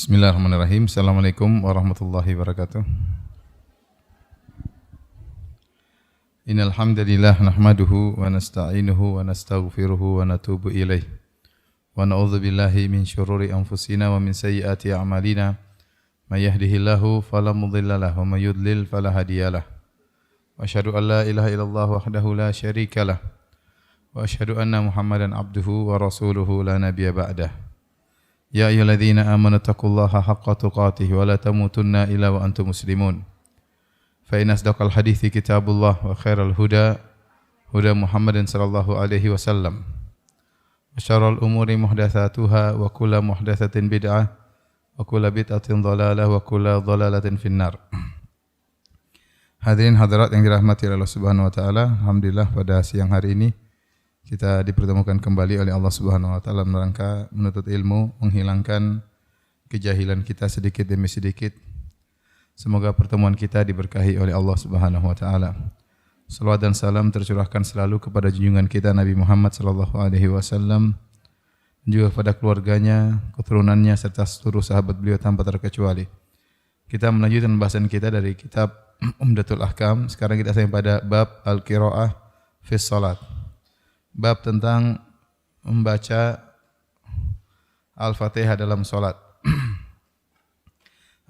Bismillahirrahmanirrahim. Assalamualaikum warahmatullahi wabarakatuh. Innal hamdalillah nahmaduhu wa nasta'inuhu wa nastaghfiruhu wa natubu ilaih. Wa na'udzu billahi min syururi anfusina wa min sayyiati a'malina. May yahdihillahu fala mudilla lahu wa may yudlil fala hadiyalah. Wa asyhadu an la ilaha illallah wahdahu la syarikalah. Wa asyhadu anna Muhammadan abduhu wa rasuluhu la nabiyya ba'dah. Ya ayyuhalladzina amanu taqullaha haqqa tuqatih wa la tamutunna illa wa antum muslimun. Fa inna asdaqal hadithi kitabullah wa khairal huda huda Muhammadin sallallahu alaihi wasallam. Wa syarrul umuri muhdatsatuha wa kullu muhdatsatin bid'ah wa kullu bid'atin dhalalah wa kullu dhalalatin finnar. Hadirin hadirat yang dirahmati Allah Subhanahu wa taala, alhamdulillah pada siang hari ini kita dipertemukan kembali oleh Allah Subhanahu wa taala dalam rangka menuntut ilmu, menghilangkan kejahilan kita sedikit demi sedikit. Semoga pertemuan kita diberkahi oleh Allah Subhanahu wa taala. Salawat dan salam tercurahkan selalu kepada junjungan kita Nabi Muhammad sallallahu alaihi wasallam, juga kepada keluarganya, keturunannya serta seluruh sahabat beliau tanpa terkecuali. Kita melanjutkan pembahasan kita dari kitab Umdatul Ahkam. Sekarang kita sampai pada bab al-qiraah fi shalat. Bab tentang membaca Al-Fatihah dalam salat.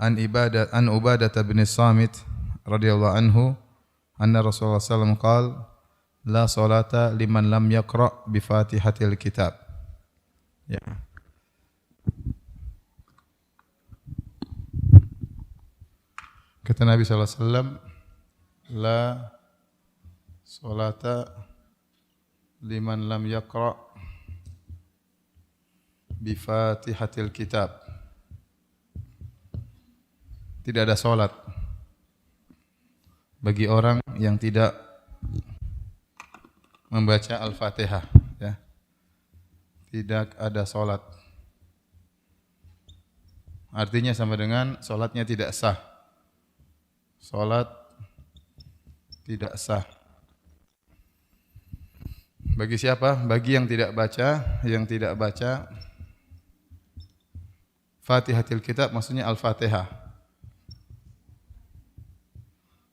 An Ubadah bin Samit radhiyallahu anhu anna Rasulullah sallallahu alaihi wasallam qala la salata liman lam yaqra bi Fatihatil kitab. Ya. Kata Nabi sallallahu alaihi wasallam, la salata liman lam yaqra bi Fatihatil kitab. Tidak ada salat bagi orang yang tidak membaca Al-Fatihah, ya. Tidak ada salat. Artinya sama dengan salatnya tidak sah. Salat tidak sah. Bagi siapa? Bagi yang tidak baca Fatihatil kitab, maksudnya Al-Fatihah.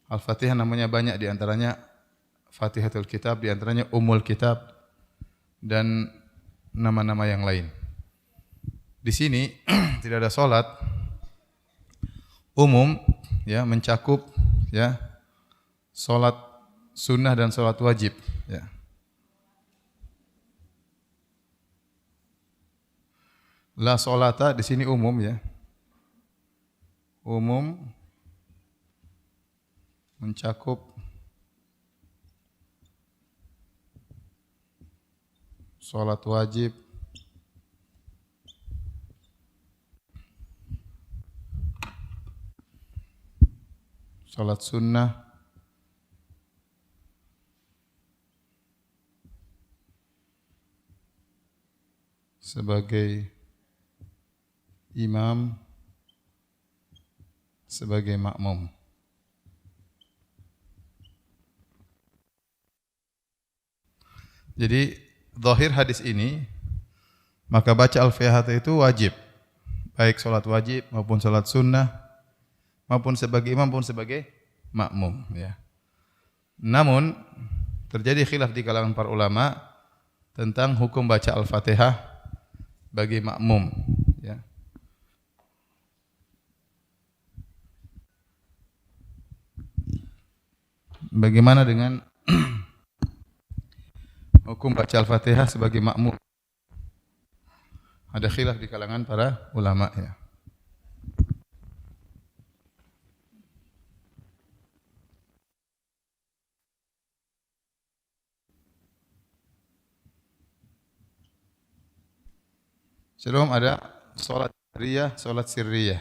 Al-Fatihah namanya banyak, di antaranya Fatihatul kitab, di antaranya Ummul kitab dan nama-nama yang lain. Di sini tidak ada salat umum, ya, mencakup, ya, salat sunnah dan salat wajib, ya. La salata di sini umum, ya. Umum mencakup salat wajib, salat sunnah, sebagai imam, sebagai makmum. Jadi zahir hadis ini, maka baca Al-Fatihah itu wajib, baik salat wajib maupun salat sunnah, maupun sebagai imam maupun sebagai makmum, ya. Namun terjadi khilaf di kalangan para ulama tentang hukum baca Al-Fatihah bagi makmum, ya. Bagaimana dengan hukum baca Al-Fatihah sebagai makmum? Ada khilaf di kalangan para ulama, ya. Sebelum ada salat jahriyah, salat sirriyah.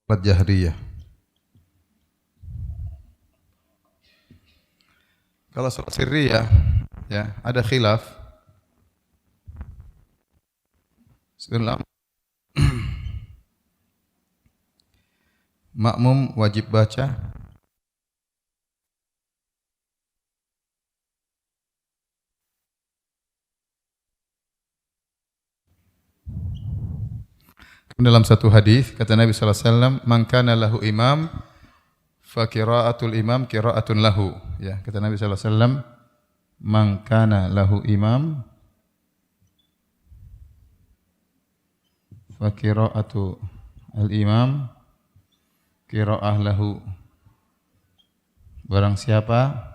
Salat jahriyah. Kalau salat sirriyah, ya, ada khilaf. Sebelum makmum wajib baca Dalam satu hadis kata Nabi sallallahu alaihi wasallam, "Man kana lahu imam fa qiraatul imam qiraatun lahu." Ya, kata Nabi sallallahu alaihi wasallam, "Man kana lahu imam fa qiraatu al-imam qiraah lahu." Barang siapa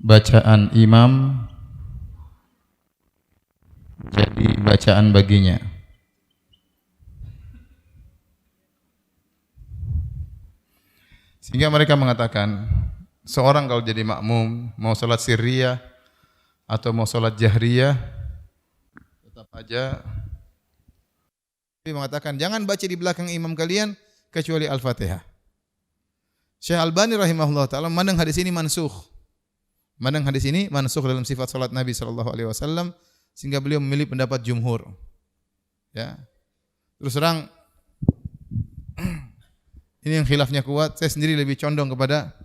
bacaan imam jadi bacaan baginya. Sehingga mereka mengatakan, seorang kalau jadi makmum, mau salat sirriyah atau mau salat jahriyah, tetap aja mengatakan jangan baca di belakang imam kalian kecuali Al-Fatihah. Syekh Albani rahimahullah taala memandang hadis ini mansukh. Memandang hadis ini mansukh dalam sifat salat Nabi sallallahu alaihi wasallam sehingga beliau memilih pendapat jumhur. Ya. Terus terang ini yang khilafnya kuat, saya sendiri lebih condong kepada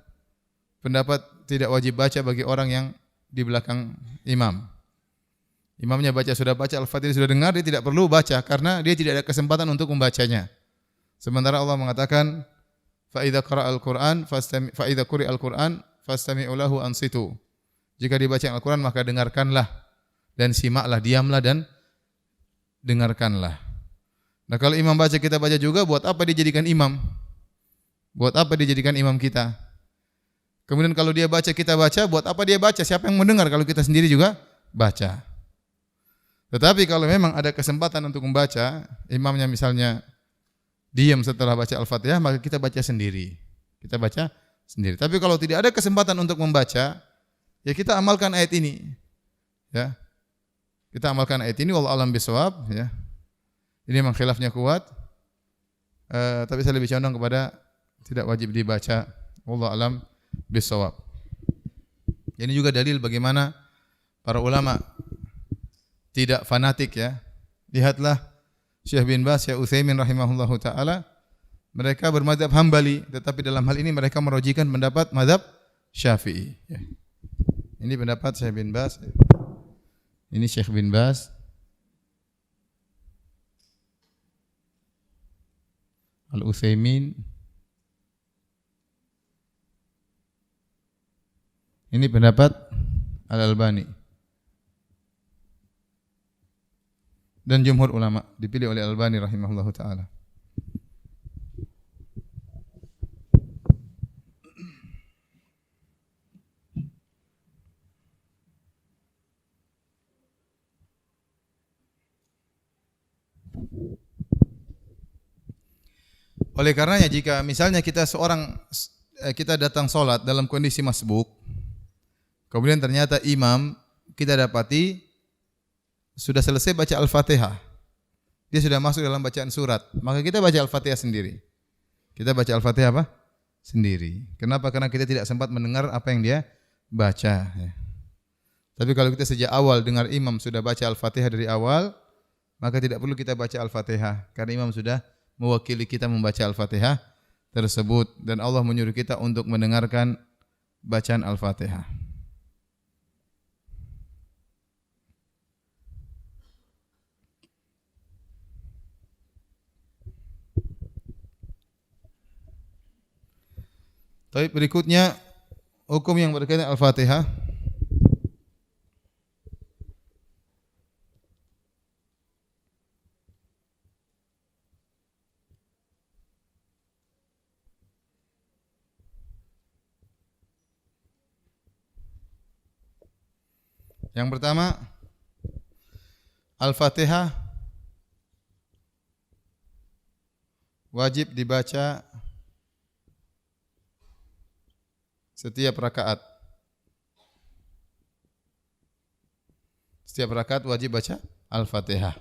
pendapat tidak wajib baca bagi orang yang di belakang imam. Imamnya sudah baca Al-Fatihah, sudah dengar, dia tidak perlu baca karena dia tidak ada kesempatan untuk membacanya. Sementara Allah mengatakan fa idza qara'al Qur'an fa idza quri'al Qur'an fastami'u lahu ansitu. Jika dibaca Al-Qur'an maka dengarkanlah dan simaklah, diamlah dan dengarkanlah. Nah, kalau imam baca kita baca juga, buat apa dijadikan imam? Buat apa dijadikan imam kita? Kemudian kalau dia baca kita baca, buat apa dia baca? Siapa yang mendengar kalau kita sendiri juga baca? Tetapi kalau memang ada kesempatan untuk membaca, imamnya misalnya diam setelah baca Al-Fatihah, maka kita baca sendiri. Kita baca sendiri. Tapi kalau tidak ada kesempatan untuk membaca, ya kita amalkan ayat ini. Ya. Kita amalkan ayat ini, wallahu a'lam bishawab, ya. Ini memang khilafnya kuat. Tapi saya lebih condong kepada tidak wajib dibaca, wallahu a'lam bishawab. Ini juga dalil bagaimana para ulama tidak fanatik, ya. Lihatlah Syekh bin Baz, Syekh Utsaimin rahimahullahu taala, mereka bermadzhab Hambali, tetapi dalam hal ini mereka merojikan pendapat mazhab Syafi'i, ya. Ini pendapat Syekh bin Baz. Ini Syekh bin Baz. Al-Utsaimin. Ini pendapat Al-Albani. Dan jumhur ulama dipilih oleh Al-Albani rahimahullahu taala. Oleh karenanya jika misalnya kita datang sholat dalam kondisi masbuk, kemudian ternyata imam kita dapati sudah selesai baca Al-Fatihah, dia sudah masuk dalam bacaan surat, maka kita baca Al-Fatihah sendiri. Kita baca Al-Fatihah apa? Sendiri. Kenapa? Karena kita tidak sempat mendengar apa yang dia baca, ya. Tapi kalau kita sejak awal dengar imam sudah baca Al-Fatihah dari awal, maka tidak perlu kita baca Al-Fatihah karena imam sudah mewakili kita membaca Al-Fatihah tersebut, dan Allah menyuruh kita untuk mendengarkan bacaan Al-Fatihah. Tapi berikutnya hukum yang berkaitan Al-Fatihah. Yang pertama, Al-Fatihah wajib dibaca setiap rakaat. Setiap rakaat wajib baca Al-Fatihah.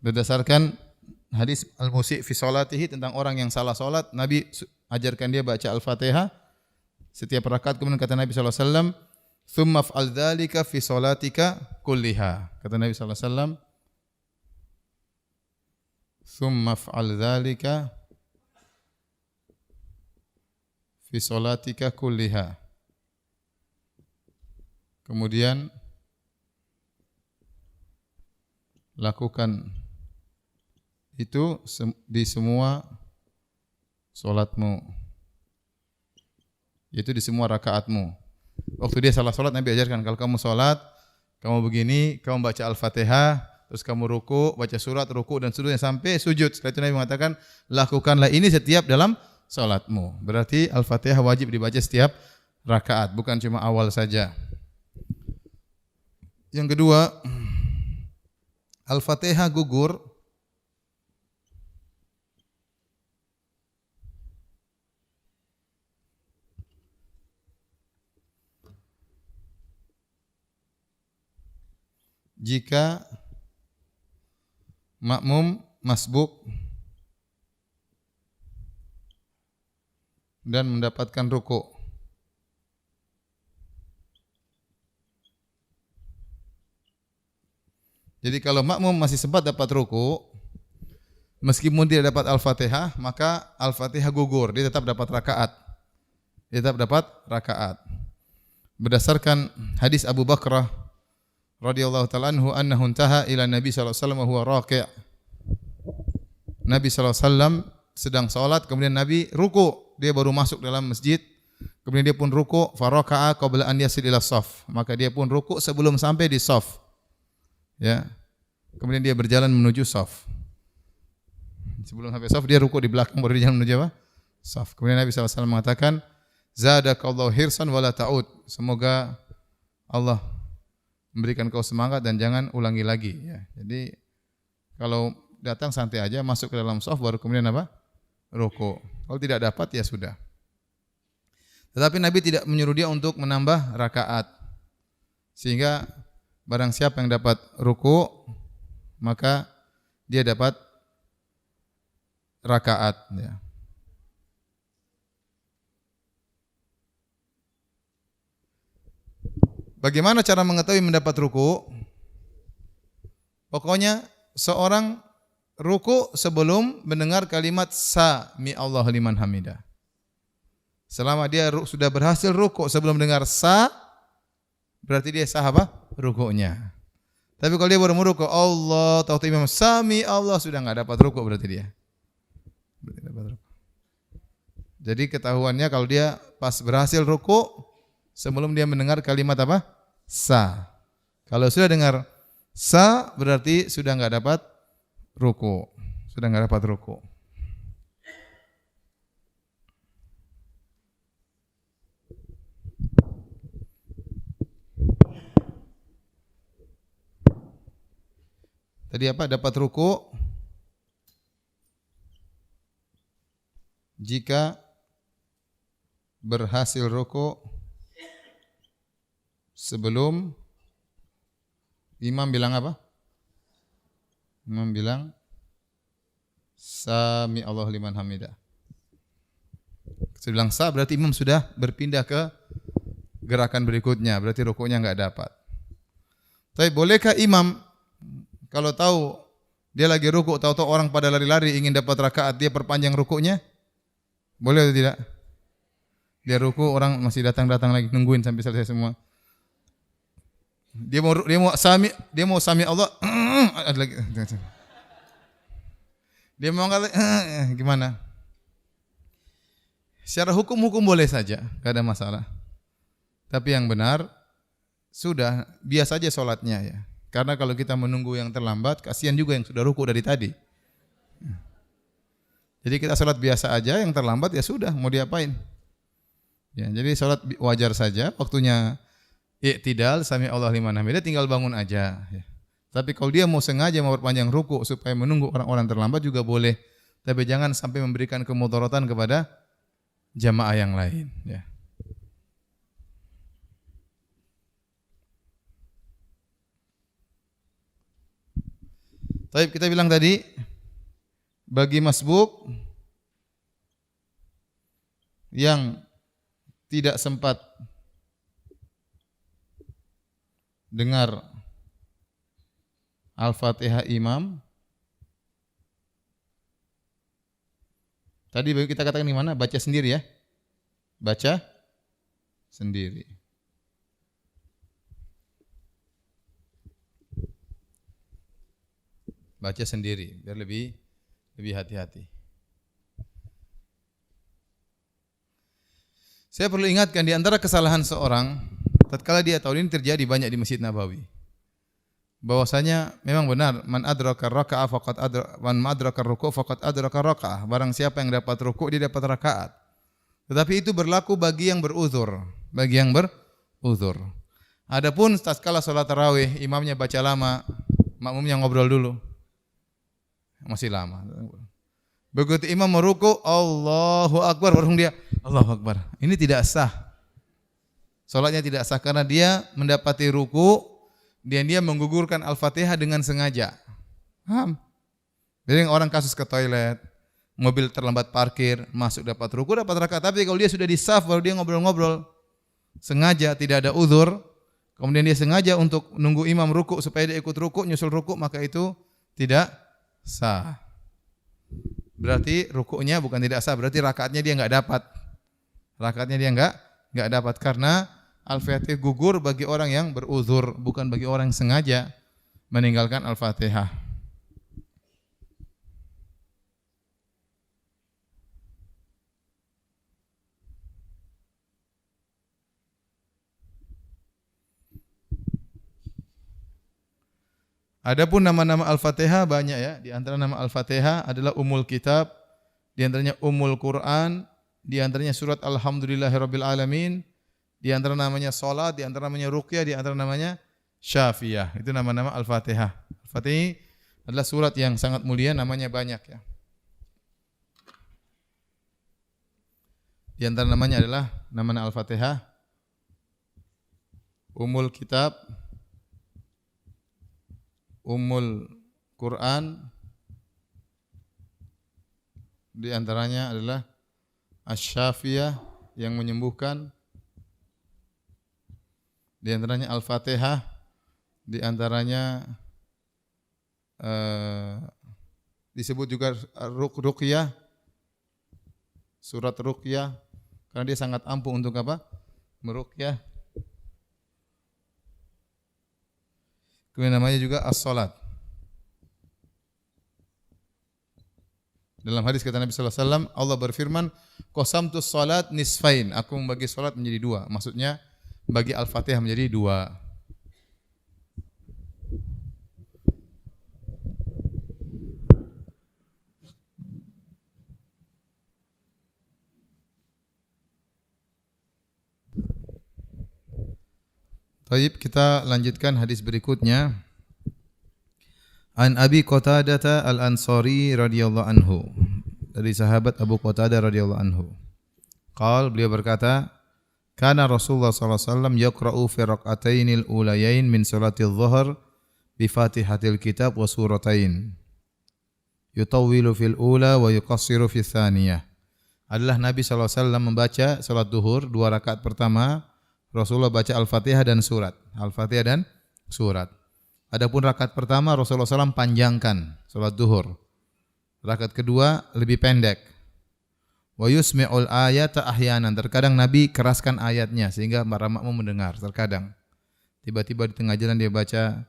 Berdasarkan hadis Al-Musi' fi sholatihi, tentang orang yang salah salat, Nabi ajarkan dia baca Al-Fatihah setiap rakaat. Kemudian kata Nabi sallallahu alaihi wasallam, "Tsumma fa'al dzalika fi sholatika kulliha." Kata Nabi sallallahu alaihi wasallam, "Tsumma fa'al dzalika fi sholatika kulliha. Kemudian lakukan itu di semua solatmu, yaitu di semua rakaatmu. Waktu dia salah solat, Nabi ajarkan, kalau kamu solat, kamu begini, kamu baca Al-Fatihah, terus kamu ruku, baca surat, ruku dan seterusnya sampai sujud. Setelah itu Nabi mengatakan, lakukanlah ini setiap dalam solatmu. Berarti Al-Fatihah wajib dibaca setiap rakaat, bukan cuma awal saja. Yang kedua, Al-Fatihah gugur jika makmum masbuk dan mendapatkan ruku. Jadi kalau makmum masih sempat dapat ruku, meskipun tidak dapat Al-Fatihah, maka Al-Fatihah gugur, dia tetap dapat rakaat. Dia tetap dapat rakaat. Berdasarkan hadis Abu Bakrah radhiyallahu ta'ala anhu annahu intaha ila Nabi sallallahu alaihi wasallam huwa raqi'. Nabi sallallahu alaihi wasallam sedang salat, kemudian Nabi ruku, dia baru masuk dalam masjid. Kemudian dia pun ruku, faraka'a qabla an yasil ila shaf. Maka dia pun ruku sebelum sampai di shaf. Ya. Kemudian dia berjalan menuju shaf. Sebelum sampai shaf dia ruku di belakang baru dia jalan menuju apa? Shaf. Kemudian Nabi SAW mengatakan, zadakallahu hirsan wala ta'ud. Semoga Allah memberikan kau semangat dan jangan ulangi lagi. Ya. Jadi kalau datang santai aja, masuk ke dalam shaf baru kemudian apa? Ruku. Kalau tidak dapat ya sudah. Tetapi Nabi tidak menyuruh dia untuk menambah rakaat. Sehingga barang siapa yang dapat ruku, maka dia dapat rakaat. Ya. Bagaimana cara mengetahui mendapat ruku? Pokoknya seorang ruku sebelum mendengar kalimat Sami Allahu liman hamidah. Selama dia sudah berhasil ruku sebelum mendengar sa, berarti dia sah apa? Rukuknya. Tapi kalau dia baru meruku, Allah, tahu imam Sami Allah, sudah enggak dapat ruku berarti dia. Jadi ketahuannya kalau dia pas berhasil ruku sebelum dia mendengar kalimat apa? Sa. Kalau sudah dengar sa, berarti sudah enggak dapat ruku. Sudah enggak dapat ruku. Tadi apa? Dapat ruku jika berhasil ruku sebelum imam bilang apa? Imam bilang Sami Allahu liman hamidah. Sudah bilang sa berarti imam sudah berpindah ke gerakan berikutnya, berarti rukunya enggak dapat. Tapi bolehkah imam kalau tahu dia lagi ruku, tahu-tahu orang pada lari-lari ingin dapat rakaat, dia perpanjang rukunya? Boleh atau tidak? Dia ruku, orang masih datang-datang lagi, nungguin sampai selesai semua. Dia mau sami Allah. Ada lagi. Dia mau gimana? Secara hukum boleh saja, enggak ada masalah. Tapi yang benar sudah biasa saja salatnya ya. Karena kalau kita menunggu yang terlambat, kasihan juga yang sudah ruku dari tadi. Jadi kita salat biasa aja, yang terlambat ya sudah, mau diapain? Ya, jadi salat wajar saja, waktunya i'tidal, sami Allah liman hamidah, tinggal bangun aja. Ya. Tapi kalau dia mau sengaja memperpanjang ruku supaya menunggu orang-orang terlambat juga boleh. Tapi jangan sampai memberikan kemudaratan kepada jamaah yang lain. Ya. Baik, kita bilang tadi bagi masbuk yang tidak sempat dengar Al-Fatihah imam, tadi kita katakan gimana? Baca sendiri ya. baca sendiri. Baca sendiri biar lebih hati-hati. Saya perlu ingatkan di antara kesalahan seorang tatkala dia tahu ini terjadi banyak di Masjid Nabawi. Bahwasanya memang benar man adraka raka'ah faqad adraka ruku' faqad adraka raka'ah. Barang siapa yang dapat rukuk dia dapat rakaat. Tetapi itu berlaku bagi yang beruzur, Adapun tatkala salat tarawih imamnya baca lama, makmumnya ngobrol dulu. Masih lama. Begitu imam meruku, Allahu Akbar, baru dia Allahu Akbar. Ini tidak sah. Salatnya tidak sah karena dia mendapati ruku dan dia menggugurkan Al-Fatihah dengan sengaja. Paham? Jadi orang kasus ke toilet, mobil terlambat parkir, masuk dapat ruku, dapat rakaat. Tapi kalau dia sudah di saf baru dia ngobrol-ngobrol, sengaja tidak ada uzur, kemudian dia sengaja untuk nunggu imam ruku supaya dia ikut ruku, nyusul ruku, maka itu tidak sah. Berarti rukuknya bukan tidak sah, berarti rakaatnya dia enggak dapat. Rakaatnya dia enggak dapat karena Al-Fatihah gugur bagi orang yang beruzur, bukan bagi orang yang sengaja meninggalkan Al-Fatihah. Adapun nama-nama Al-Fatihah banyak ya. Di antara nama Al-Fatihah adalah Ummul Kitab, di antaranya Ummul Quran, di antaranya surat Alhamdulillahirabbil alamin, di antara namanya salat, di antara namanya ruqyah, di antara namanya syafiyah. Itu nama-nama Al-Fatihah. Al-Fatihah adalah surat yang sangat mulia, namanya banyak ya. Di antara namanya adalah nama Al-Fatihah, Ummul Kitab, Ummul Quran, di antaranya adalah Asy-Syafiyah yang menyembuhkan, di antaranya Al-Fatihah, di antaranya disebut juga Ruqyah, surat Ruqyah, karena dia sangat ampuh untuk apa? Meruqyah. Kemudian namanya juga as-salat. Dalam hadis kata Nabi sallallahu alaihi wasallam, Allah berfirman, "Qasamtus salat nisfain." Aku membagi salat menjadi dua. Maksudnya bagi Al-Fatihah menjadi dua. Baik, kita lanjutkan hadis berikutnya. An Abi Qatadah Al-Ansari radhiyallahu anhu. Dari sahabat Abu Qatadah radhiyallahu anhu. Qala, beliau berkata, kana Rasulullah sallallahu alaihi wasallam yaqra'u fi raq'atainil ulayain min salatil dhuhr bi Fatihatil Kitab wa suratain. Yutawwilu fil ula wa yuqassiru fil thaniyah. Adalah Nabi sallallahu alaihi wasallam membaca salat zuhur dua rakaat pertama Rasulullah baca Al-Fatihah dan surat. Al-Fatihah dan surat. Adapun rakaat pertama Rasulullah SAW panjangkan salat zuhur. Rakaat kedua lebih pendek. Wa yusmi'ul ayata ahyanan. Terkadang Nabi keraskan ayatnya sehingga para makmum mendengar. Terkadang tiba-tiba di tengah jalan dia baca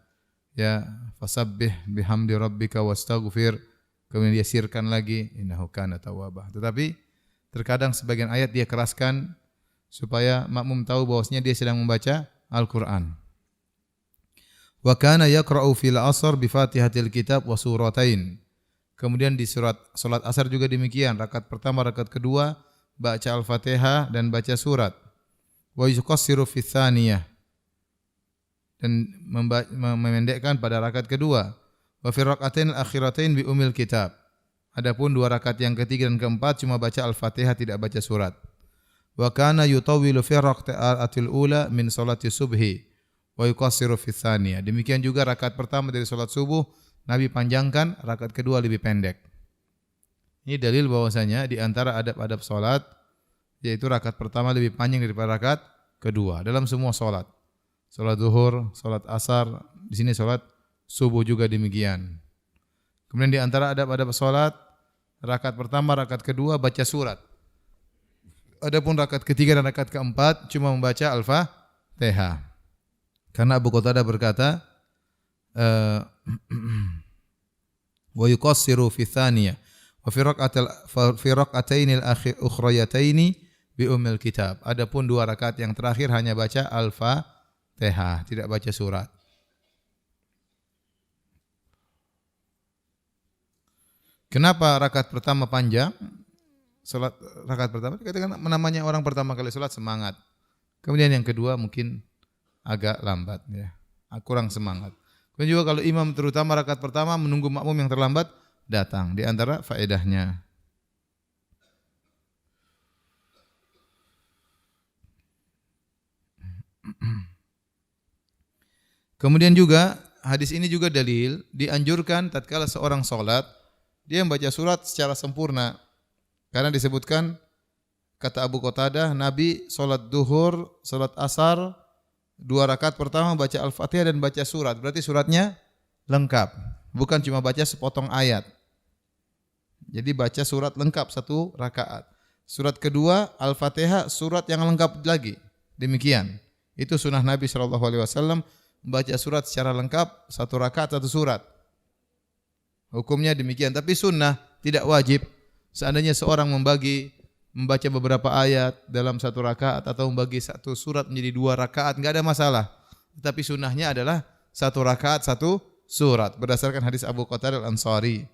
ya fasabbih bihamdi rabbika wastaghfir. Kemudian dia sirkan lagi innahu kana tawwaba. Tetapi terkadang sebagian ayat dia keraskan supaya makmum tahu bahwasanya dia sedang membaca Al-Qur'an. Wa kana yaqra'u fil 'ashr bi Fatihatil Kitab wa suratain. Kemudian di salat Asar juga demikian, rakaat pertama, rakaat kedua baca Al-Fatihah dan baca surat. Wa yuqassiru fits tsaniyah. Dan memendekkan pada rakaat kedua. Wa fi rak'atain al-akhiratain bi Ummil Kitab. Adapun dua rakaat yang ketiga dan keempat cuma baca Al-Fatihah, tidak baca surat. Wa kana yutawwilu fi rak'atil ula min salati subhi wa yuqassiru fi tsaniyah. Demikian juga rakaat pertama dari salat subuh Nabi panjangkan, rakaat kedua lebih pendek. Ini dalil bahwasanya di antara adab-adab salat yaitu rakaat pertama lebih panjang daripada rakaat kedua dalam semua salat. Salat zuhur, salat asar, di sini salat subuh juga demikian. Kemudian di antara adab-adab salat rakaat pertama, rakaat kedua baca surat. Adapun rakaat ketiga dan rakaat keempat cuma membaca Al-Fatihah. Karena Abu Qatadah berkata, wa yuqassiru fi tsaniyah wa fi rak'atainil ukhrayataini bi ummil kitab. Adapun dua rakaat yang terakhir hanya baca Al-Fatihah, tidak baca surat. Kenapa rakaat pertama panjang? Salat rakaat pertama dikatakan namanya orang pertama kali salat semangat. Kemudian yang kedua mungkin agak lambat ya, kurang semangat. Kemudian juga kalau imam terutama rakaat pertama menunggu makmum yang terlambat datang, di antara faedahnya. Kemudian juga hadis ini juga dalil dianjurkan tatkala seorang salat dia membaca surat secara sempurna. Karena disebutkan kata Abu Qatadah, Nabi salat duhur, salat asar, 2 rakaat pertama baca Al-Fatihah dan baca surat. Berarti suratnya lengkap, bukan cuma baca sepotong ayat. Jadi baca surat lengkap 1 rakaat. Surat kedua Al-Fatihah, surat yang lengkap lagi. Demikian. Itu sunnah Nabi SAW membaca surat secara lengkap 1 rakaat 1 surat. Hukumnya demikian, tapi sunnah, tidak wajib. Seandainya seorang membaca beberapa ayat dalam 1 rakaat atau membagi 1 surat menjadi 2 rakaat, enggak ada masalah. Tetapi sunnahnya adalah 1 rakaat 1 surat berdasarkan hadis Abu Qatadah Al-Ansari.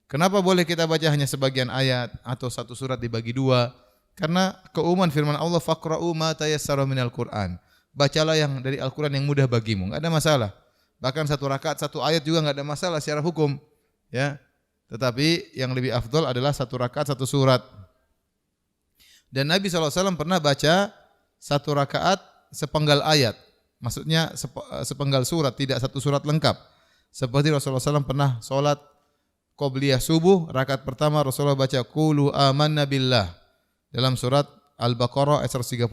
Kenapa boleh kita baca hanya sebagian ayat atau 1 surat dibagi 2? Karena keumuman firman Allah, faqra'u ma tayassara minal Qur'an. Bacalah yang dari Al-Qur'an yang mudah bagimu, enggak ada masalah. Bahkan 1 rakaat 1 ayat juga enggak ada masalah secara hukum, ya. Tetapi yang lebih afdal adalah 1 rakaat 1 surat. Dan Nabi SAW pernah baca 1 rakaat sepenggal ayat. Maksudnya sepenggal surat, tidak 1 surat lengkap. Seperti Rasulullah SAW pernah sholat qobliyah subuh, rakaat pertama Rasulullah baca qulu amanna billah dalam surat Al-Baqarah ayat 136.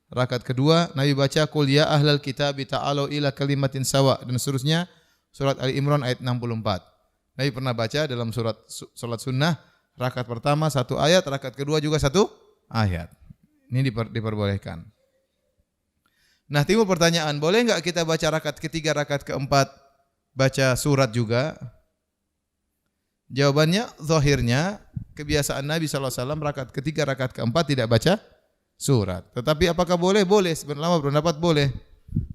Rakaat kedua Nabi baca qul ya ahlal kitab ta'alu ila kalimatin sawa dan seterusnya, surat Ali Imran ayat 64. Nabi pernah baca dalam salat sunnah, rakaat pertama 1 ayat, rakaat kedua juga 1 ayat. Ini diperbolehkan. Nah, timbul pertanyaan, boleh enggak kita baca rakaat ketiga, rakaat keempat baca surat juga? Jawabannya, zahirnya kebiasaan Nabi SAW rakaat ketiga, rakaat keempat tidak baca surat. Tetapi apakah boleh? Boleh. Sebenarnya berpendapat boleh.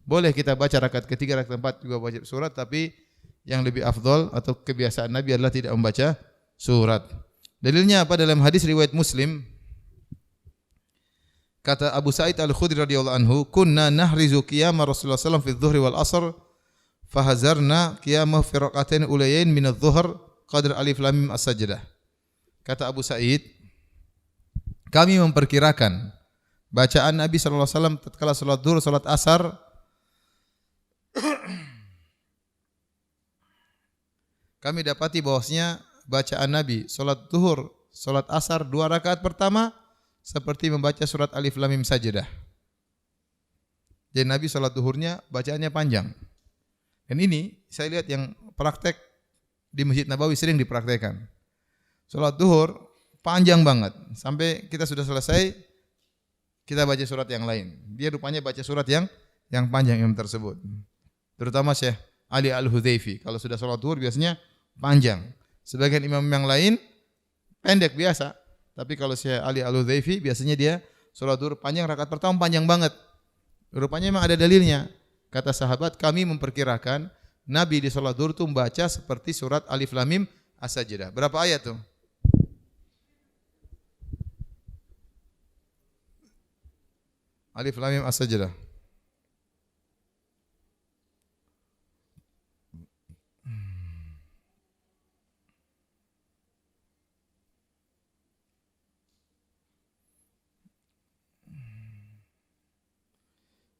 Boleh kita baca rakaat ketiga, rakaat keempat juga baca surat, tapi yang lebih afdal atau kebiasaan Nabi adalah tidak membaca surat. Dalilnya apa? Dalam hadis riwayat Muslim, kata Abu Sa'id Al-Khudri radhiyallahu anhu, kunna nahrizu qiyama Rasulullah sallallahu alaihi wasallam fi dhuhri wal asr fahazarna qiyamah fi rak'atain ulayain min adh-dhuhr qadr alif lam mim as-sajdah. Kata Abu Sa'id, kami memperkirakan bacaan Nabi sallallahu alaihi wasallam tatkala salat zuhur, salat asar kami dapati bahwasanya bacaan Nabi salat zuhur, salat asar 2 rakaat pertama seperti membaca surat Alif Lam Mim Sajdah. Jadi Nabi salat zuhurnya bacaannya panjang. Dan ini saya lihat yang praktek di Masjid Nabawi sering dipraktekkan. Salat zuhur panjang banget sampai kita sudah selesai kita baca surat yang lain. Dia rupanya baca surat yang panjang yang tersebut. Terutama Syekh Ali Al-Hudzaifi kalau sudah salat zuhur biasanya panjang. Sebagian imam yang lain pendek biasa. Tapi kalau Syekh Ali Al-Hudzaifi biasanya dia salat zuhur panjang, rakaat pertama panjang banget. Rupanya memang ada dalilnya. Kata sahabat, kami memperkirakan Nabi di salat zuhur itu membaca seperti surat Alif Lam Mim As-Sajdah. Berapa ayat tuh? Alif Lam Mim As-Sajdah.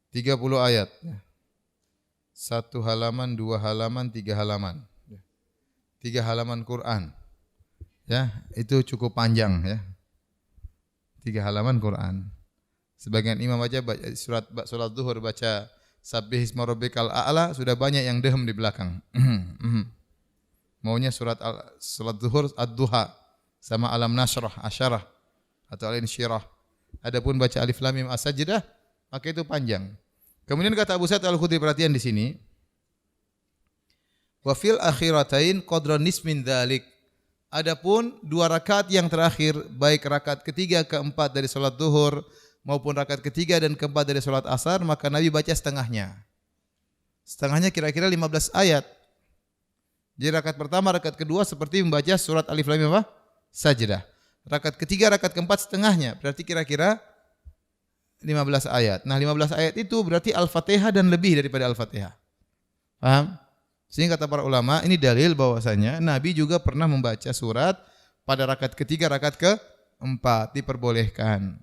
Tiga 30 ayat. 1 halaman, 2 halaman, 3 halaman. 3 halaman Quran. Ya, itu cukup panjang ya. 3 halaman Quran. Sebagian imam baca salat zuhur baca Sabbih isma rabbikal a'la, sudah banyak yang dehem di belakang. Maunya salat zuhur ad-duha sama alam nashrah, asyarah atau al-insyirah. Adapun baca alif lam mim as-sajdah maka itu panjang. Kemudian kata Abu Sa'id Al-Khudri, perhatian di sini. Wa fil akhiratain qadra nismin dzalik. Adapun dua rakaat yang terakhir, baik rakaat ketiga keempat dari salat zuhur maupun rakaat ketiga dan keempat dari salat asar, maka Nabi baca setengahnya. Setengahnya kira-kira 15 ayat. Jadi rakaat pertama, rakaat kedua seperti membaca surat Alif Lam Mim Sajdah. Rakaat ketiga, rakaat keempat setengahnya, berarti kira-kira 15 ayat. Nah, 15 ayat itu berarti Al-Fatihah dan lebih daripada Al-Fatihah. Paham? Sehingga kata para ulama, ini dalil bahwasanya Nabi juga pernah membaca surat pada rakaat ketiga, rakaat keempat, diperbolehkan.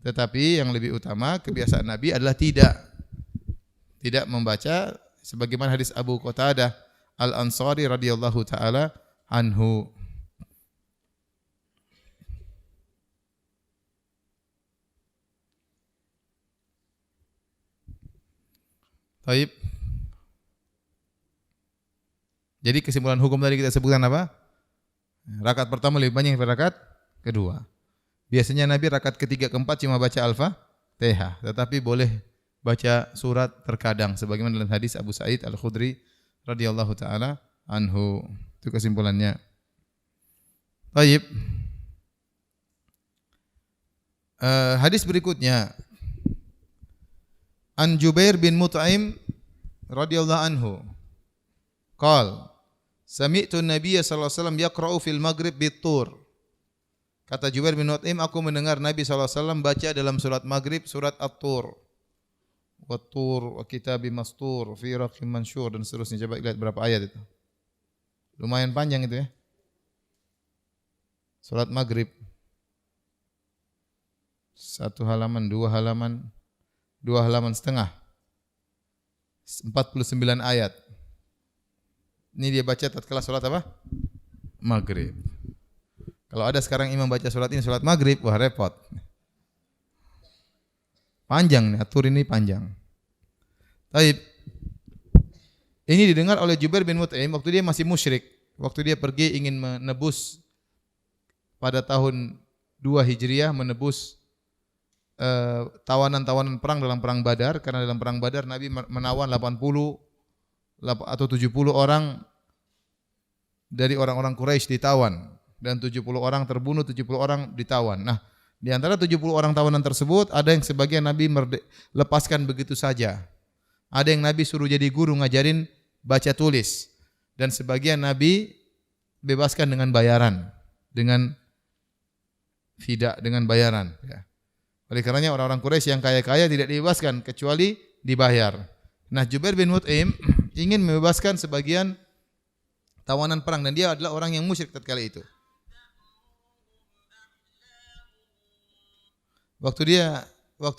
Tetapi yang lebih utama kebiasaan Nabi adalah tidak membaca, sebagaimana hadis Abu Qatadah Al-Ansari radhiyallahu taala anhu. Baik. Jadi kesimpulan hukum tadi kita sebutkan apa? Rakaat pertama lebih banyak daripada rakaat kedua. Biasanya Nabi rakaat ketiga keempat cuma baca Al-Fatihah, tetapi boleh baca surat terkadang sebagaimana dalam hadis Abu Sa'id Al-Khudri radhiyallahu taala anhu. Itu kesimpulannya. Baik. Hadis berikutnya An Jubair bin Mut'im radhiyallahu anhu. Qal sami'tu an-nabiy sallallahu alaihi wasallam yaqra'u fil maghrib bit-tur. Kata Jubair bin Mut'im, aku mendengar Nabi sallallahu alaihi wasallam baca dalam surat maghrib surat At-Tur. Wat-tur wa kitabim mastur fi raqim mansyur dan seterusnya. Coba lihat berapa ayat itu. Lumayan panjang itu ya. Surat maghrib. 1 halaman, 2 halaman, 2 halaman setengah. 49 ayat. Ini dia baca tatkala salat apa? Maghrib. Kalau ada sekarang imam baca salat ini salat maghrib, wah repot. Panjang nih, atur ini panjang. Baik. Ini didengar oleh Jubair bin Mut'im waktu dia masih musyrik. Waktu dia pergi ingin menebus pada tahun 2 Hijriah, menebus tawanan-tawanan perang dalam perang Badar, karena dalam perang Badar Nabi menawan 80 atau 70 orang dari orang-orang Quraisy ditawan dan 70 orang terbunuh, 70 orang ditawan. Nah, di antara 70 orang tawanan tersebut ada yang sebagian Nabi lepaskan begitu saja. Ada yang Nabi suruh jadi guru ngajarin baca tulis dan sebagian Nabi bebaskan dengan bayaran, dengan fida, dengan bayaran ya. Oleh karenanya orang-orang Quraisy yang kaya-kaya tidak dibebaskan kecuali dibayar. Nah, Jubair bin Mut'im ingin membebaskan sebagian tawanan perang dan dia adalah orang yang musyrik tatkala itu. Waktu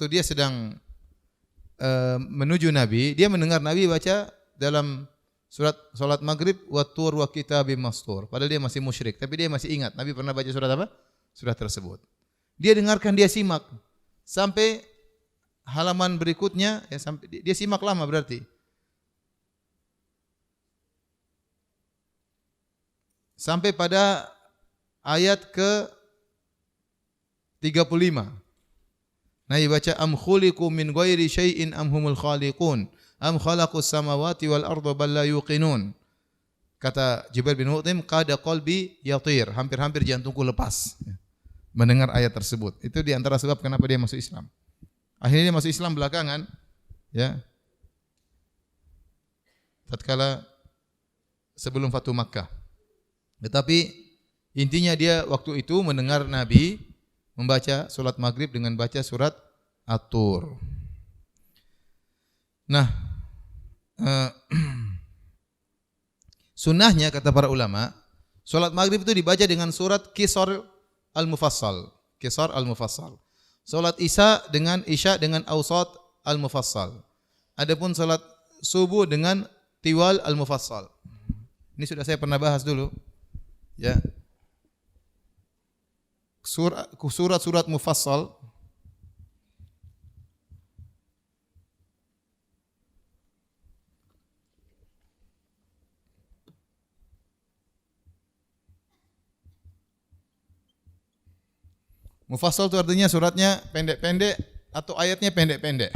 dia sedang menuju Nabi, dia mendengar Nabi baca dalam salat maghrib wat-tur wa kitabim mastur. Padahal dia masih musyrik, tapi dia masih ingat Nabi pernah baca surat apa? Surat tersebut. Dia dengarkan, dia simak sampai halaman berikutnya, ya sampai dia simak lama berarti. Sampai pada ayat ke 35. Nabi baca am khuliqu min ghairi syai'in am humul khaliqun am khalaqus samawati wal arda bal la yuqinun. Kata Jubair bin Mut'im, qada qalbi yatir, hampir-hampir jantungku lepas mendengar ayat tersebut. Itu di antara sebab kenapa dia masuk Islam. Akhirnya dia masuk Islam belakangan, ya. Tatkala sebelum Fatu Makkah. Tetapi intinya dia waktu itu mendengar Nabi membaca salat maghrib dengan baca surat At-Tur. Nah, sunnahnya kata para ulama, salat maghrib itu dibaca dengan surat Qisar Al-Mufassal. Qisar Al-Mufassal. Salat Isya dengan Awsat Al-Mufassal. Adapun salat subuh dengan Tiwal Al-Mufassal. Ini sudah saya pernah bahas dulu. Ya. Surat-surat mufassal Mufassal itu artinya suratnya pendek-pendek atau ayatnya pendek-pendek.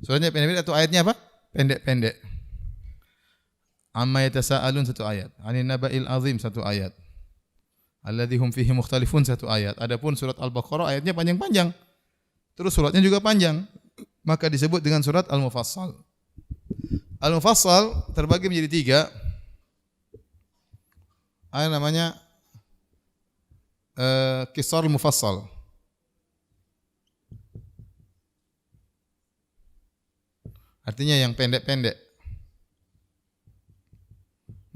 Suratnya pendek-pendek atau ayatnya apa? Pendek-pendek. Amma yatasaalun satu ayat. Anin naba'il azim satu ayat. Alladzi hum fihi mukhtalifun satu ayat. Adapun surat Al-Baqarah ayatnya panjang-panjang. Terus suratnya juga panjang. Maka disebut dengan surat Al-Mufassal. Al-Mufassal terbagi menjadi 3. Ada namanya Qisar Mufassal. Artinya yang pendek-pendek.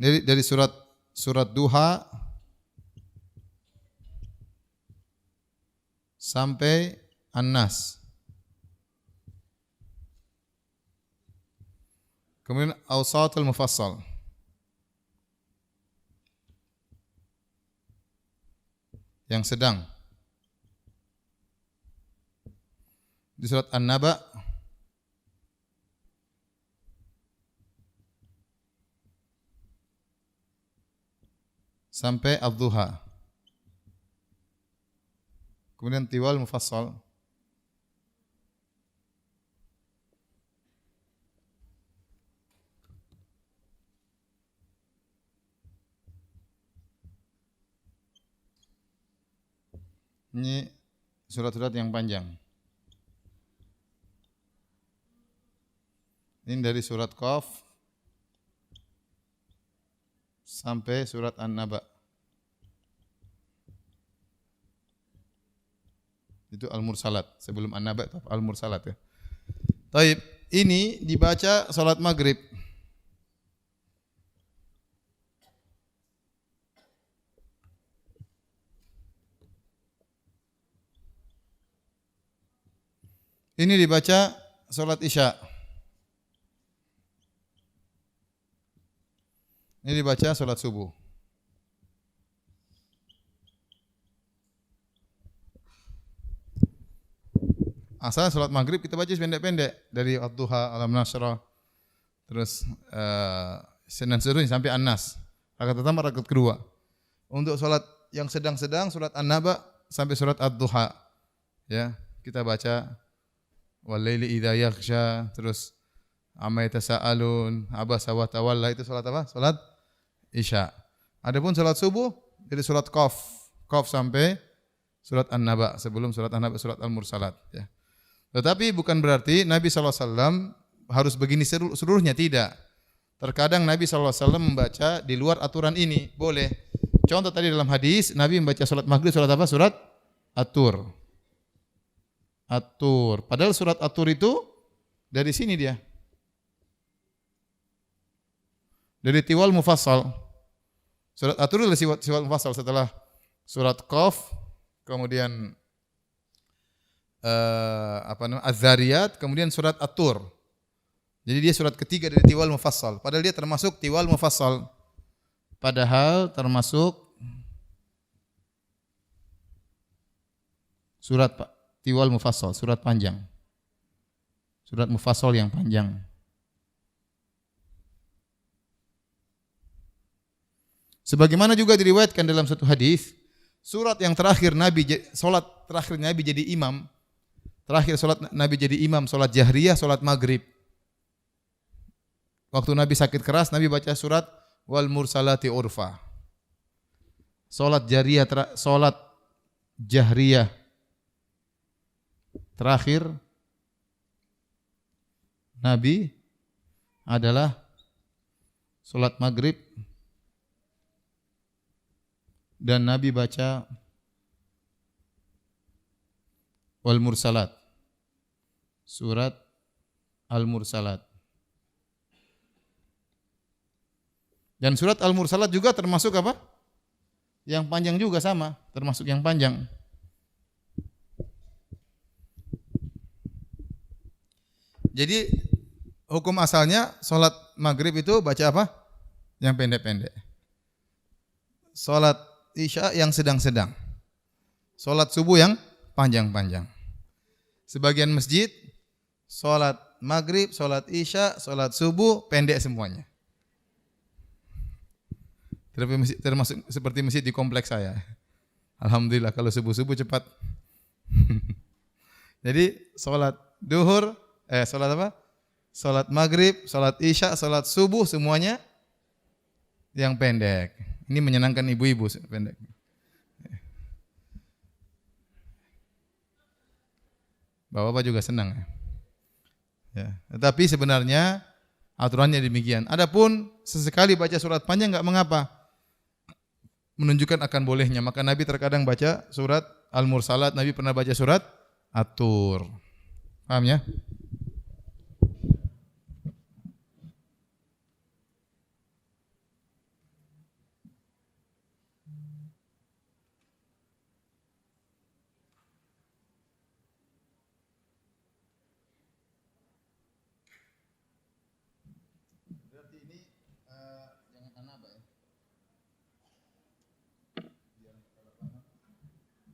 Dari surat Duha sampai An-Nas. Kemudian Awsatul Mufassal. Yang sedang. Di surat An-Naba sampai Ad-Duha. Kemudian Tiwal Mufassal. Ini surat-surat yang panjang. Ini dari surat Qaf sampai surat An-Naba. Itu Al-Mursalat. Sebelum An-Naba itu Al-Mursalat ya. Taib, ini dibaca salat maghrib. Ini dibaca salat Isya. Ini dibaca salat subuh. Asal salat maghrib kita baca pendek-pendek dari Ad-Duha, Alam Nasrah, terus dan seterusnya sampai An-Nas. Rakaat pertama, rakaat kedua. Untuk salat yang sedang-sedang, surat An-Naba sampai surat Ad-Duha. Ya, kita baca Wal-laili idza yaghsha, terus amma yatasaalun, abasa wa tawalla, itu salat apa? Salat Isya. Adapun salat subuh dari surat Qaf sampai surat An-Naba, sebelum surat An-Naba surat Al-Mursalat ya. Tetapi bukan berarti Nabi SAW harus begini seluruhnya, tidak. Terkadang Nabi SAW membaca di luar aturan ini, boleh. Contoh tadi dalam hadis, Nabi membaca salat maghrib surat apa? Surat At-Tur. Padahal surat At-Tur itu dari sini dia. Dari Tiwal Mufassal. Surat At-Tur adalah Tiwal Mufassal setelah surat Qaf, kemudian Az-Zariyat, kemudian surat At-Tur. Jadi dia surat ketiga dari Tiwal Mufassal. Padahal dia termasuk Tiwal Mufassal. Padahal termasuk surat Tiwal Mufassal, surat panjang. Surat Mufassal yang panjang. Sebagaimana juga diriwayatkan dalam satu hadis, surat yang terakhir salat terakhir Nabi jadi imam, terakhir salat Nabi jadi imam, salat jahriyah, salat maghrib. Waktu Nabi sakit keras, Nabi baca surat Wal Mursalati Urfa. Salat jahriyah terakhir Nabi adalah salat maghrib, dan Nabi baca Wal Mursalat, surat Al-Mursalat. Dan surat Al-Mursalat juga termasuk apa? Yang panjang juga, sama, termasuk yang panjang. Jadi hukum asalnya salat maghrib itu baca apa? Yang pendek-pendek. Salat Isya yang sedang-sedang. Salat subuh yang panjang-panjang. Sebagian masjid salat maghrib, salat Isya, salat subuh pendek semuanya. Termasuk seperti masjid di kompleks saya. Alhamdulillah kalau subuh-subuh cepat Jadi sholat duhur, sholat apa? Sholat maghrib, sholat isya, sholat subuh semuanya yang pendek. Ini menyenangkan ibu-ibu pendek. Bapak-bapak juga senang ya. Ya. Tetapi sebenarnya aturannya demikian. Adapun sesekali baca surat panjang enggak mengapa. Menunjukkan akan bolehnya. Maka Nabi terkadang baca surat Al-Mursalat, Nabi pernah baca surat At-Tur. Paham ya? Berarti ini jangan anaba ya.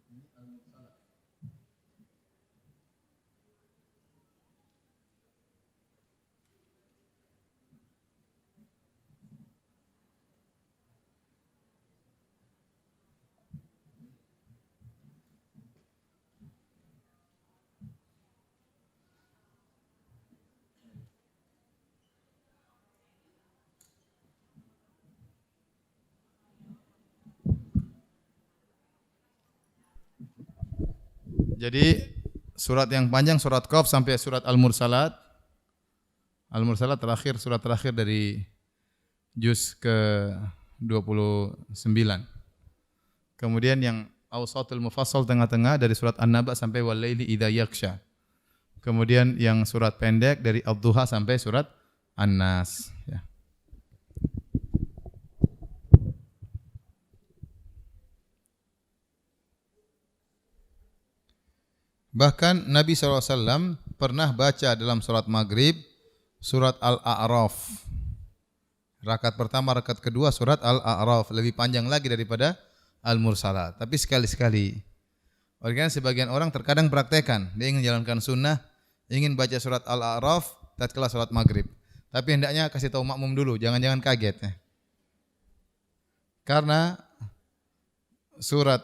Ini Al-Mursalat. Jadi surat yang panjang surat Qaf sampai surat Al-Mursalat. Al-Mursalat terakhir, surat terakhir dari juz ke-29. Kemudian yang Awsatul Mufassal tengah-tengah dari surat An-Naba sampai Wal-Laili Idza Yaghsha. Kemudian yang surat pendek dari Ad-Duha sampai surat An-Nas ya. Bahkan Nabi SAW pernah baca dalam surat Maghrib surat Al-A'raf. Rakaat pertama, rakaat kedua surat Al-A'raf. Lebih panjang lagi daripada Al-Mursalat. Tapi sekali-sekali. Oleh karena sebagian orang terkadang praktekan. Dia ingin jalankan sunnah, ingin baca surat Al-A'raf tatkala surat Maghrib. Tapi hendaknya kasih tahu makmum dulu. Jangan-jangan kaget. Ya. Karena surat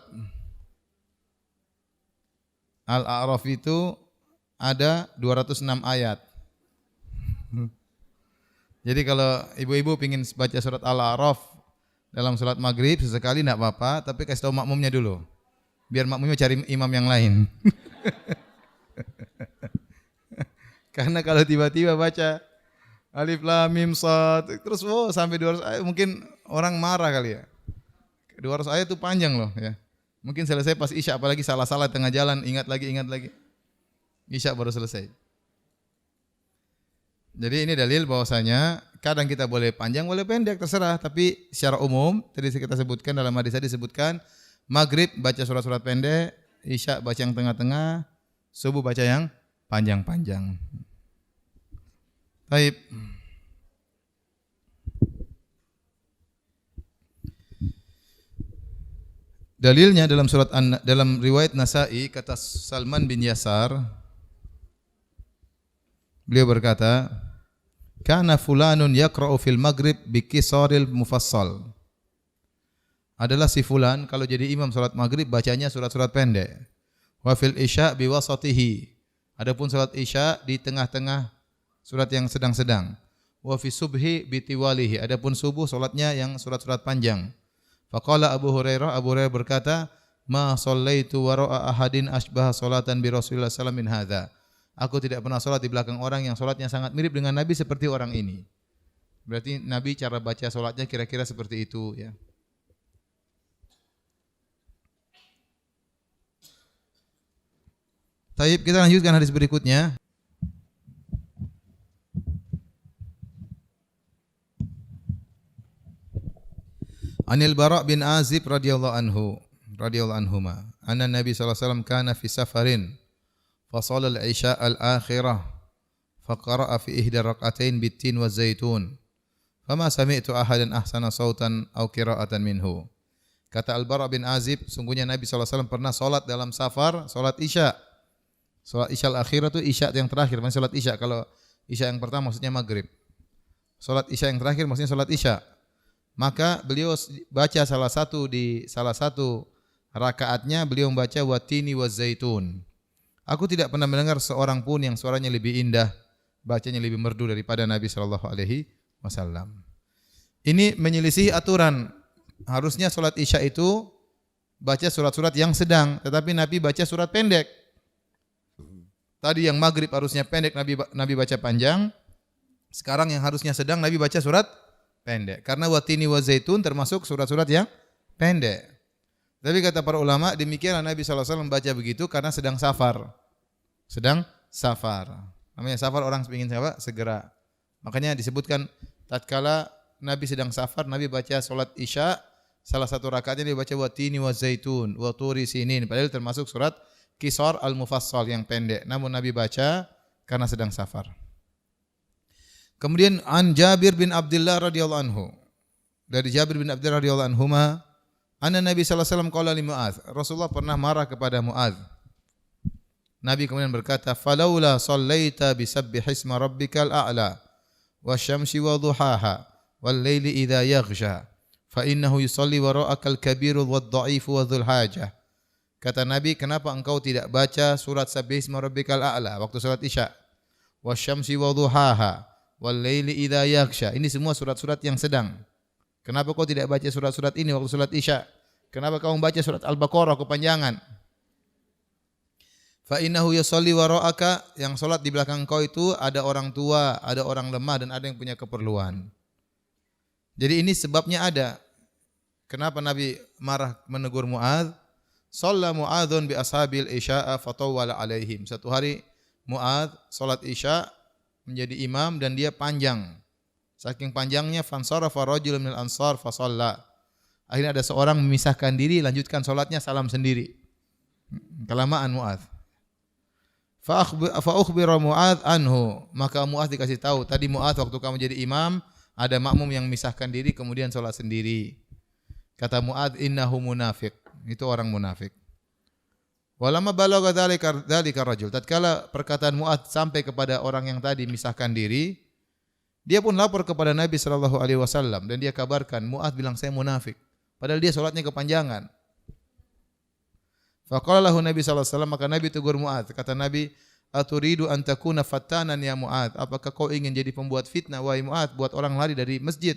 Al-A'raf itu ada 206 ayat. Jadi kalau ibu-ibu ingin baca surat Al-A'raf dalam salat maghrib sesekali tidak apa-apa, tapi kasih tahu makmumnya dulu. Biar makmumnya cari imam yang lain. Karena kalau tiba-tiba baca Alif Lam Mim Shad terus sampai 200 ayat mungkin orang marah kali ya. 200 ayat itu panjang loh ya. Mungkin selesai pas Isya, apalagi salah-salah tengah jalan, ingat lagi. Isya baru selesai. Jadi ini dalil bahwasanya kadang kita boleh panjang, boleh pendek, terserah. Tapi secara umum, tadi kita sebutkan dalam hadis tadi disebutkan, Maghrib baca surat-surat pendek, Isya baca yang tengah-tengah, Subuh baca yang panjang-panjang. Baik. Dalilnya dalam riwayat Nasa'i kata Salman bin Yasar, beliau berkata, "Kana fulanun yaqra'u fil maghrib bi qisaril mufassal." Adalah si fulan kalau jadi imam salat maghrib bacanya surat-surat pendek. Wa fil isya bi wasatihi. Adapun salat isya di tengah-tengah surat yang sedang-sedang. Wa fi subhi bi tiwalihi. Adapun subuh salatnya yang surat-surat panjang. Faqala Abu Hurairah berkata, "Ma shallaitu wara'a ahadin asbaha salatan bi Rasulillah sallallahu alaihi wasallam min hadza." Aku tidak pernah salat di belakang orang yang salatnya sangat mirip dengan Nabi seperti orang ini. Berarti Nabi cara baca salatnya kira-kira seperti itu ya. Taib, kita lanjutkan hadis berikutnya. Anil Bara' bin Azib radhiyallahu anhuma anna Nabi sallallahu alaihi wasallam kana fi safarin fa shalla al-isya al-akhirah fa qara'a fi ihda rak'atain bit-tin wa zaitun fama sami'tu ahadan ahsana sautan aw qira'atan minhu. Kata Al-Bara' bin Azib, sungguhnya Nabi sallallahu alaihi wasallam pernah salat dalam safar, salat isya. Salat isya al-akhirah itu isya yang terakhir, maksudnya salat isya. Kalau isya yang pertama maksudnya maghrib. Salat isya yang terakhir maksudnya salat isya. Maka beliau baca salah satu rakaatnya beliau membaca watini wazaitun. Aku tidak pernah mendengar seorang pun yang suaranya lebih indah, bacanya lebih merdu daripada Nabi sallallahu alaihi wasallam. Ini menyelisih aturan. Harusnya salat Isya itu baca surat-surat yang sedang, tetapi Nabi baca surat pendek. Tadi yang maghrib harusnya pendek, Nabi baca panjang. Sekarang yang harusnya sedang, Nabi baca surat pendek. Karena watini wa zaitun termasuk surat-surat yang pendek. Tapi kata para ulama, demikianlah Nabi SAW baca begitu karena sedang safar. Sedang safar. Namanya safar, orang ingin segera. Makanya disebutkan tatkala Nabi sedang safar, Nabi baca salat Isya, salah satu rakaatnya dia baca watini wa zaitun wa turi sinin. Padahal termasuk surat Qisar al-Mufassal yang pendek. Namun Nabi baca karena sedang safar. Kemudian an Jabir bin Abdullah radhiyallahu anhu. Dari Jabir bin Abdullah radhiyallahu anhuma, anna Nabi sallallahu alaihi wasallam qala li Muadz. Rasulullah pernah marah kepada Muadz. Nabi kemudian berkata, "Falaula shallaita bisabbihisma rabbikal a'la wasyamsi wa duhaha wal laili idza yaghsha fa innahu yusalli wara'akal kabiru wad dha'ifu wa dzul hajah." Kata Nabi, kenapa engkau tidak baca surat Sabbihisma rabbikal a'la waktu salat Isya? Wasyamsi wa duhaha wal laili idza yaghsha. Ini semua surat-surat yang sedang. Kenapa kau tidak baca surat-surat ini waktu salat Isya? Kenapa kau membaca surat Al-Baqarah kepanjangan? Fa innahu yusalli wara'aka, yang salat di belakang kau itu ada orang tua, ada orang lemah dan ada yang punya keperluan. Jadi ini sebabnya ada. Kenapa Nabi marah menegur Muadz? Shalla Mu'adzun bi ashabil isya'a fatawwala alaihim. Satu hari Muadz salat Isya menjadi imam dan dia panjang. Saking panjangnya fansarafa rajulun minal ansar fa shalla. Akhirnya ada seorang memisahkan diri, lanjutkan salatnya salam sendiri. Kelamaan Muadz. Fa ukhbira Muadz anhu. Maka Muadz dikasih tahu, tadi Muadz waktu kamu jadi imam ada makmum yang memisahkan diri kemudian salat sendiri. Kata Muadz, innahu munafiq. Itu orang munafik. Walamma balagha dzalika rajul. Tatkala perkataan Muadz sampai kepada orang yang tadi misahkan diri, dia pun lapor kepada Nabi sallallahu alaihi wasallam dan dia kabarkan Muadz bilang saya munafik. Padahal dia salatnya kepanjangan. Faqala lahu Nabi sallallahu alaihi wasallam, maka Nabi tegur Muadz. Kata Nabi, "Aturidu an takuna fattanan ya Muadz? Apakah kau ingin jadi pembuat fitnah wahai Muadz, buat orang lari dari masjid?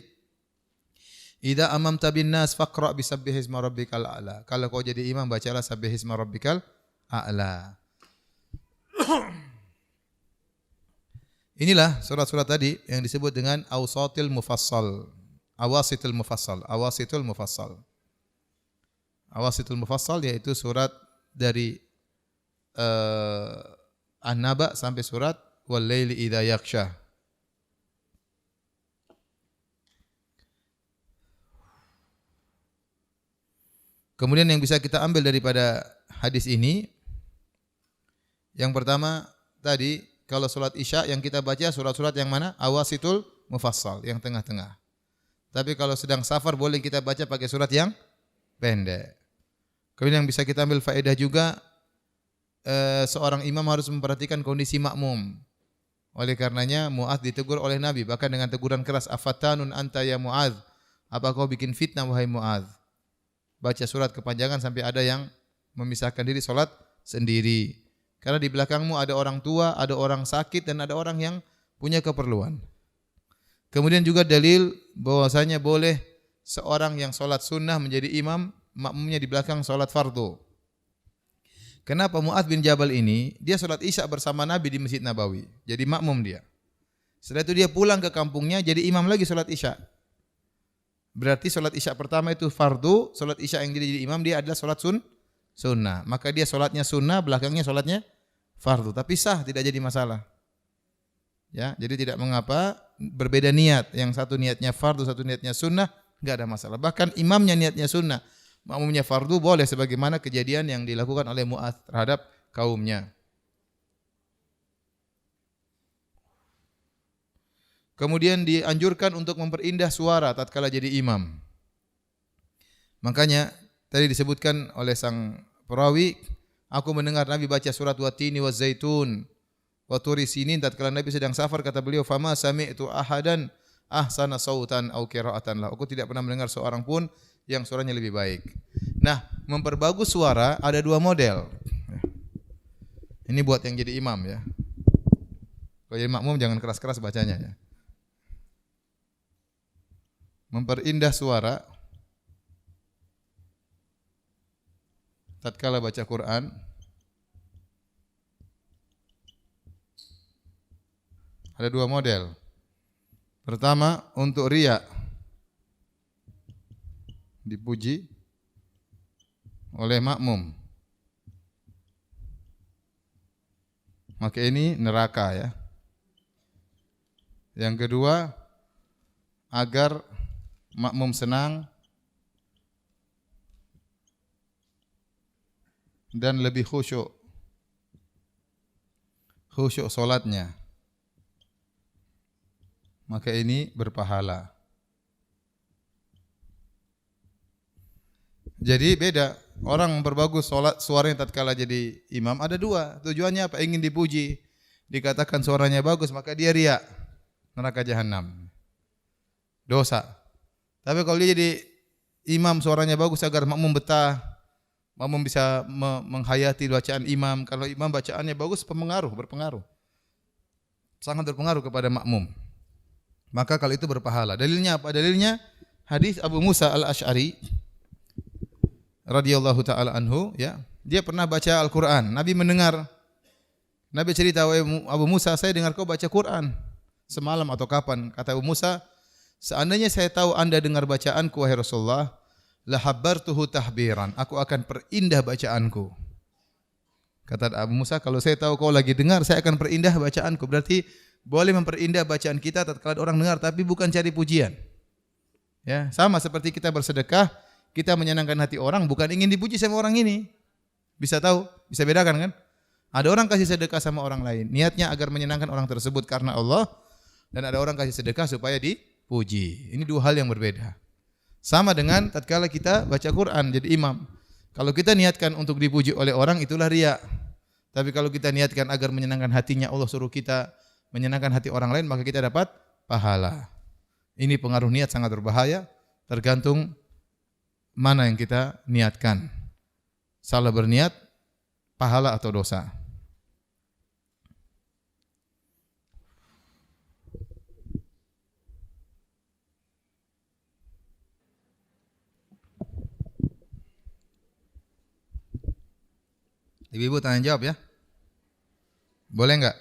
Idza amamta bin nas faqra bi sabbihisma rabbikal a'la." Kalau kau jadi imam bacalah sabbihisma rabbikal a'la. Inilah surat-surat tadi yang disebut dengan awsatil mufassal. Awasitul mufassal, awasitul mufassal. Awasitul mufassal yaitu surat dari An-Naba sampai surat wal laili idza yaghsha. Kemudian yang bisa kita ambil daripada hadis ini, yang pertama tadi kalau salat Isya yang kita baca surat-surat yang mana? Awasitul mufassal, yang tengah-tengah. Tapi kalau sedang safar boleh kita baca pakai surat yang pendek. Kemudian yang bisa kita ambil faedah juga, seorang imam harus memperhatikan kondisi makmum. Oleh karenanya Muadz ditegur oleh Nabi bahkan dengan teguran keras, afatanun anta ya Muadz? Apa kau bikin fitnah wahai Muadz? Baca surat kepanjangan sampai ada yang memisahkan diri salat sendiri. Karena di belakangmu ada orang tua, ada orang sakit dan ada orang yang punya keperluan. Kemudian juga dalil bahwasanya boleh seorang yang salat sunnah menjadi imam, makmumnya di belakang salat fardu. Kenapa Muadz bin Jabal ini dia salat Isya bersama Nabi di Masjid Nabawi, jadi makmum dia. Setelah itu dia pulang ke kampungnya jadi imam lagi salat Isya. Berarti salat Isya pertama itu fardu, salat Isya yang jadi imam dia adalah salat sunnah. Maka dia salatnya sunnah, belakangnya salatnya fardu. Tapi sah, tidak jadi masalah. Ya, jadi tidak mengapa berbeda niat. Yang satu niatnya fardu, satu niatnya sunnah, enggak ada masalah. Bahkan imamnya niatnya sunnah, makmumnya fardu boleh sebagaimana kejadian yang dilakukan oleh Muadz terhadap kaumnya. Kemudian dianjurkan untuk memperindah suara tatkala jadi imam. Makanya tadi disebutkan oleh sang perawi, aku mendengar Nabi baca surat Watini wa Zaitun wa Turi Sinin tatkala Nabi sedang safar, kata beliau, fama sami'tu ahadan ahsana sautan au qira'atan lah. Aku tidak pernah mendengar seorang pun yang suaranya lebih baik. Nah, memperbagus suara ada dua model. Ini buat yang jadi imam ya. Kalau jadi makmum jangan keras-keras bacanya ya. Memperindah suara tatkala baca Quran ada dua model. Pertama, untuk riya, dipuji oleh makmum. Maka ini neraka ya. Yang kedua, agar makmum senang dan lebih khusyuk. Khusyuk salatnya. Maka ini berpahala. Jadi beda. Orang memperbagus salat suaranya tatkala jadi imam ada dua. Tujuannya apa? Ingin dipuji. Dikatakan suaranya bagus maka dia riya. Neraka jahanam. Dosa. Tapi kalau dia jadi imam suaranya bagus agar makmum betah, makmum bisa menghayati bacaan imam. Kalau imam bacaannya bagus berpengaruh. Sangat berpengaruh kepada makmum. Maka kalau itu berpahala. Dalilnya apa? Dalilnya hadis Abu Musa Al-Asy'ari radhiyallahu taala anhu ya. Dia pernah baca Al-Qur'an. Nabi mendengar. Nabi cerita, Abu Musa, saya dengar kau baca Quran semalam atau kapan? Kata Abu Musa, seandainya saya tahu Anda dengar bacaanku wahai Rasulullah, la habbartuhu tahbiran. Aku akan perindah bacaanku. Kata Abu Musa, kalau saya tahu kau lagi dengar, saya akan perindah bacaanku. Berarti boleh memperindah bacaan kita tatkala orang dengar, tapi bukan cari pujian. Ya, sama seperti kita bersedekah, kita menyenangkan hati orang, bukan ingin dipuji sama orang ini. Bisa tahu, bisa bedakan kan? Ada orang kasih sedekah sama orang lain, niatnya agar menyenangkan orang tersebut karena Allah, dan ada orang kasih sedekah supaya dipuji. Ini dua hal yang berbeda. Sama dengan tatkala kita baca Quran jadi imam. Kalau kita niatkan untuk dipuji oleh orang itulah riya. Tapi kalau kita niatkan agar menyenangkan hatinya, Allah suruh kita menyenangkan hati orang lain, maka kita dapat pahala. Ini pengaruh niat sangat berbahaya, tergantung mana yang kita niatkan. Salah berniat, pahala atau dosa. Ibu-ibu tanya jawab ya. Boleh enggak?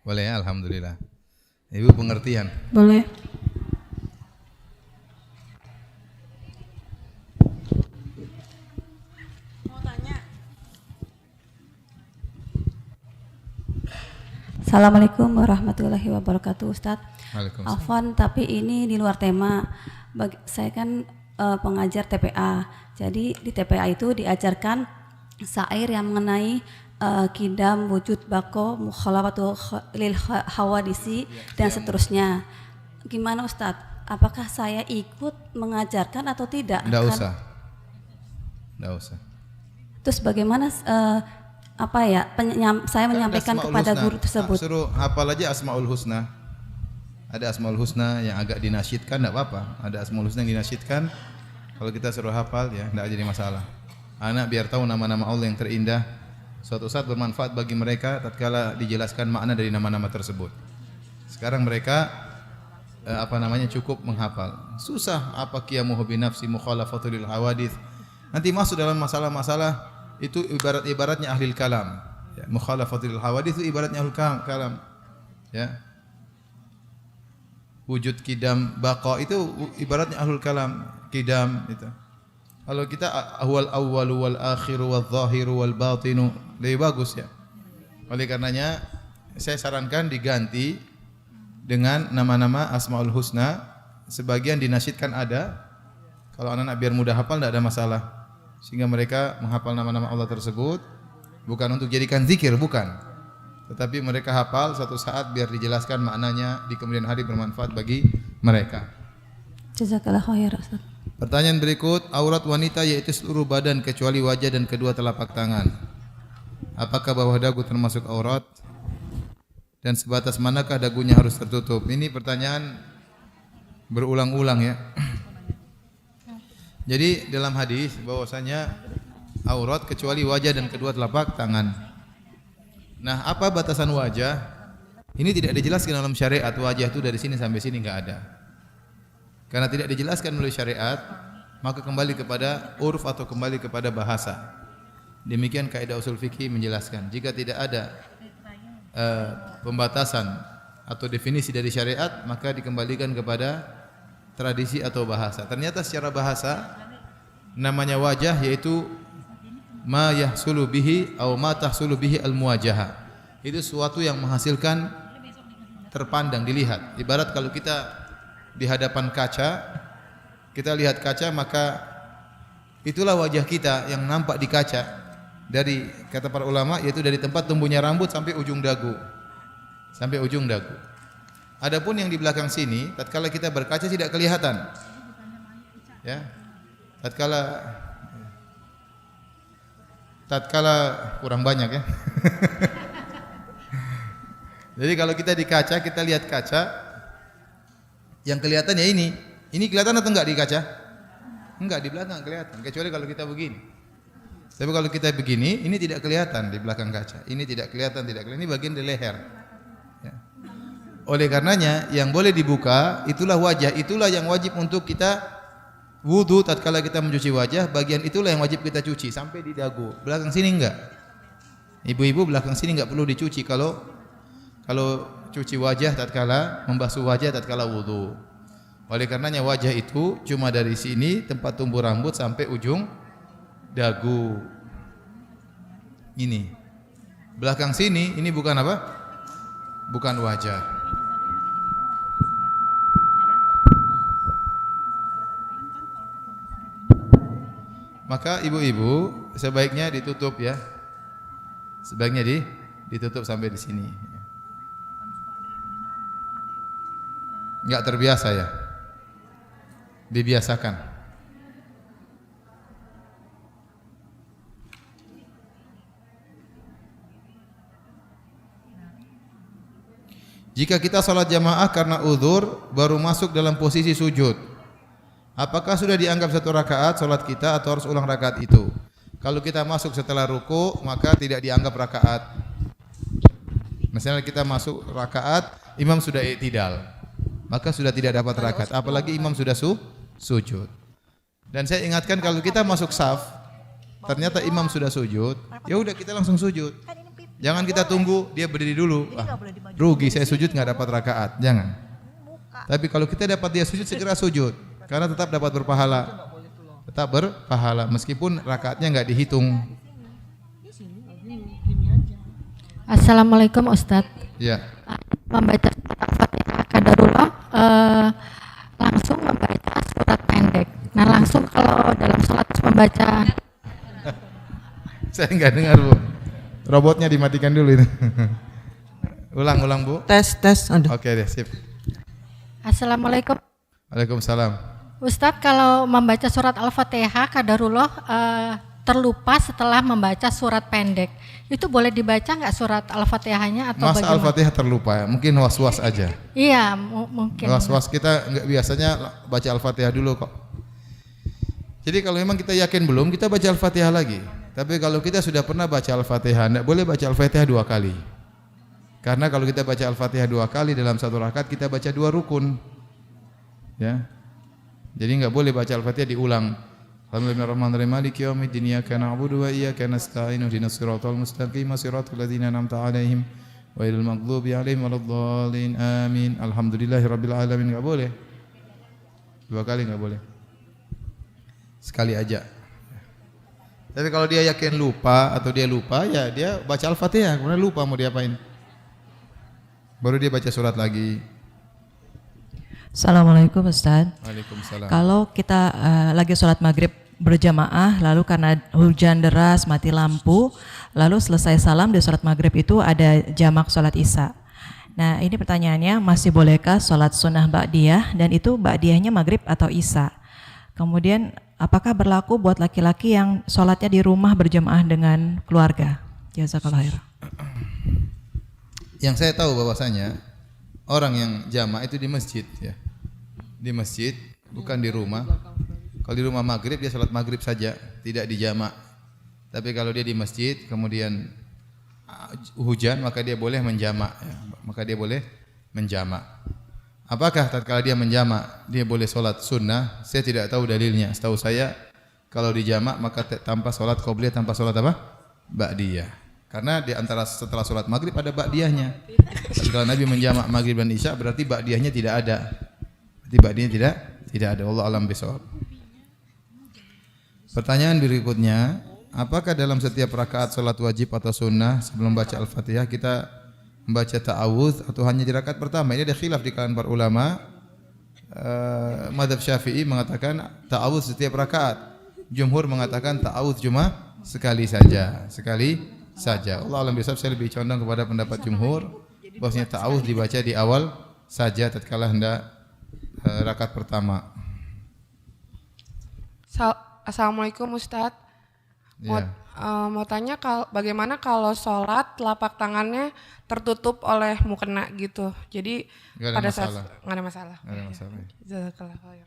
Boleh ya, alhamdulillah. Ibu pengertian. Boleh. Mau tanya. Assalamualaikum warahmatullahi wabarakatuh, Ustaz. Waalaikumsalam. Afwan, tapi ini di luar tema. Saya kan pengajar TPA. Jadi di TPA itu diajarkan syair yang mengenai kidam, wujud, bako, mukhalafatu lil hawadisi dan seterusnya. Gimana Ustadz? Apakah saya ikut mengajarkan atau tidak? Tidak usah. Terus bagaimana saya menyampaikan kepada guru tersebut? Suruh hafal aja Asmaul Husna. Ada Asmaul Husna yang agak dinasyidkan, tidak apa-apa. Ada Asmaul Husna yang dinasyidkan. Kalau kita suruh hafal ya tidak jadi masalah. Anak biar tahu nama-nama Allah yang terindah. Suatu saat bermanfaat bagi mereka tatkala dijelaskan makna dari nama-nama tersebut. Sekarang mereka cukup menghafal. Susah apa qiyamuhu bi nafsi mukhalafatul lil hawadits. Nanti masuk dalam masalah-masalah itu ibaratnya ahli kalam. Ya, mukhalafatul lil hawadits itu ibaratnya ahli kalam. Ya. Wujud kidam baqa itu ibaratnya ahlul kalam, kidam itu. Kalau kita huwal awwalu wal akhiru wal zahiru wal batinu lebih bagus ya. Oleh karenanya saya sarankan diganti dengan nama-nama Asmaul Husna. Sebagian dinasyidkan ada. Kalau anak-anak biar mudah hafal tidak ada masalah. Sehingga mereka menghafal nama-nama Allah tersebut bukan untuk jadikan zikir, bukan. Tetapi mereka hafal suatu saat biar dijelaskan maknanya di kemudian hari bermanfaat bagi mereka. Jazakallah khair, Ustaz. Pertanyaan berikut, aurat wanita yaitu seluruh badan kecuali wajah dan kedua telapak tangan. Apakah bawah dagu termasuk aurat? Dan sebatas manakah dagunya harus tertutup? Ini pertanyaan berulang-ulang ya. Jadi dalam hadis bahwasanya aurat kecuali wajah dan kedua telapak tangan. Nah, apa batasan wajah? Ini tidak dijelaskan dalam syariat. Wajah itu dari sini sampai sini enggak ada. Karena tidak dijelaskan oleh syariat, maka kembali kepada urf atau kembali kepada bahasa. Demikian kaidah usul fikih menjelaskan. Jika tidak ada pembatasan atau definisi dari syariat, maka dikembalikan kepada tradisi atau bahasa. Ternyata secara bahasa namanya wajah yaitu ma yahsulu bihi atau ma tahsulu bihi al-muwajahah. Itu sesuatu yang menghasilkan terpandang, dilihat. Ibarat kalau kita di hadapan kaca, kita lihat kaca, maka itulah wajah kita yang nampak di kaca. Dari kata para ulama yaitu dari tempat tumbuhnya rambut sampai ujung dagu. Sampai ujung dagu. Adapun yang di belakang sini, tatkala kita berkaca tidak kelihatan. Ya. Tatkala kurang banyak ya. Jadi kalau kita di kaca, kita lihat kaca, yang kelihatan ya ini. Ini kelihatan atau enggak di kaca? Enggak, di belakang kelihatan. Kecuali kalau kita begini. Tapi kalau kita begini, ini tidak kelihatan di belakang kaca. Ini tidak kelihatan. Ini bagian di leher. Ya. Oleh karenanya yang boleh dibuka itulah wajah, itulah yang wajib untuk kita wudu tatkala kita mencuci wajah, bagian itulah yang wajib kita cuci sampai di dagu. Belakang sini enggak. Ibu-ibu belakang sini enggak perlu dicuci kalau cuci wajah tatkala membasuh wajah tatkala wudu. Oleh karenanya wajah itu cuma dari sini tempat tumbuh rambut sampai ujung dagu. Ini. Belakang sini ini bukan apa? Bukan wajah. Maka ibu-ibu sebaiknya ditutup ya. Sebaiknya ditutup sampai di sini. Enggak terbiasa ya. Dibiasakan. Jika kita salat jamaah karena uzur baru masuk dalam posisi sujud, apakah sudah dianggap satu rakaat salat kita atau harus ulang rakaat itu? Kalau kita masuk setelah ruku, maka tidak dianggap rakaat. Misalnya kita masuk rakaat, imam sudah i'tidal, maka sudah tidak dapat rakaat. Apalagi imam sudah sujud. Dan saya ingatkan kalau kita masuk saf, ternyata imam sudah sujud, ya udah kita langsung sujud. Jangan kita tunggu dia berdiri dulu. Rugi saya sujud nggak dapat rakaat. Jangan. Tapi kalau kita dapat dia sujud segera sujud. Karena tetap dapat berpahala. Tetap berpahala meskipun rakaatnya enggak dihitung. Assalamualaikum Ustadz. Ya. Membaca Al-Fatihah kadarullah langsung membaca surat pendek. Nah langsung kalau dalam sholat membaca. Saya enggak dengar Bu. Robotnya dimatikan dulu itu. Ulang Bu. Tes. Aduh. Oke deh sip. Assalamualaikum. Waalaikumsalam. Ustadz kalau membaca surat Al-Fatihah kadarullah terlupa setelah membaca surat pendek, itu boleh dibaca nggak surat Al-Fatihahnya atau Masa bagaimana? Al-Fatihah terlupa ya? Mungkin was-was aja. Iya mungkin. Was-was kita nggak biasanya baca Al-Fatihah dulu kok. Jadi kalau memang kita yakin belum, kita baca Al-Fatihah lagi. Tapi kalau kita sudah pernah baca Al-Fatihah, tidak boleh baca Al-Fatihah 2 kali. Karena kalau kita baca Al-Fatihah 2 kali dalam satu rakaat, kita baca 2 rukun. Ya. Jadi enggak boleh baca Al-Fatihah diulang. Bismillahirrahmanirrahim. Maliki yaumiddin. Iyyaka na'budu wa iyyaka nasta'in. Ihdinas siratal mustaqim. Siratal ladzina an'amta 'alaihim ghairil maghdubi 'alaihim waladdallin. Amin. Alhamdulillahirabbil alamin. Enggak boleh. 2 kali enggak boleh. Sekali aja. Tapi kalau dia yakin lupa atau dia lupa, ya dia baca Al-Fatihah. Kemudian lupa mau diapain? Baru dia baca surat lagi. Assalamualaikum Ustaz. Waalaikumsalam. Kalau kita lagi sholat maghrib berjamaah, lalu karena hujan deras, mati lampu, lalu selesai salam di sholat maghrib itu ada jamak sholat isya. Nah ini pertanyaannya, masih bolehkah sholat sunnah ba'diyah dan itu ba'diyahnya maghrib atau isya? Kemudian apakah berlaku buat laki-laki yang sholatnya di rumah berjamaah dengan keluarga? Jazakallah khair. Yang saya tahu bahwasanya orang yang jamaah itu di masjid ya. Di masjid, bukan di rumah. Kalau di rumah maghrib dia sholat maghrib saja, tidak dijamak. Tapi kalau dia di masjid kemudian hujan maka dia boleh menjamak. Ya. Maka dia boleh menjamak. Apakah tatkala dia menjamak dia boleh sholat sunnah? Saya tidak tahu dalilnya. Setahu saya kalau dijamak maka tanpa sholat qobliyah, tanpa sholat apa? Ba'diyah. Karena di antara setelah sholat maghrib ada ba'diyahnya. Kalau Nabi menjamak maghrib dan isya berarti ba'diyahnya tidak ada. Berarti ba'diyahnya tidak ada. Allah alam bisawab. Pertanyaan berikutnya, apakah dalam setiap rakaat sholat wajib atau sunnah sebelum baca Al-Fatihah kita membaca ta'awudz atau hanya di rakaat pertama? Ini ada khilaf di kalangan para ulama. Mazhab Syafi'i mengatakan ta'awudz setiap rakaat. Jumhur mengatakan ta'awudz cuma sekali saja. Allah alam bisawab, saya lebih condong kepada pendapat jumhur bahwasanya ta'awudz dibaca di awal saja tatkala hendak rakaat pertama. Assalamualaikum Ustadz. Ya. Mau tanya bagaimana kalau sholat telapak tangannya tertutup oleh mukena gitu. Jadi Nggak ada pada masalah. saat nggak ada masalah. Nggak ada masalah. Jazakallah khair.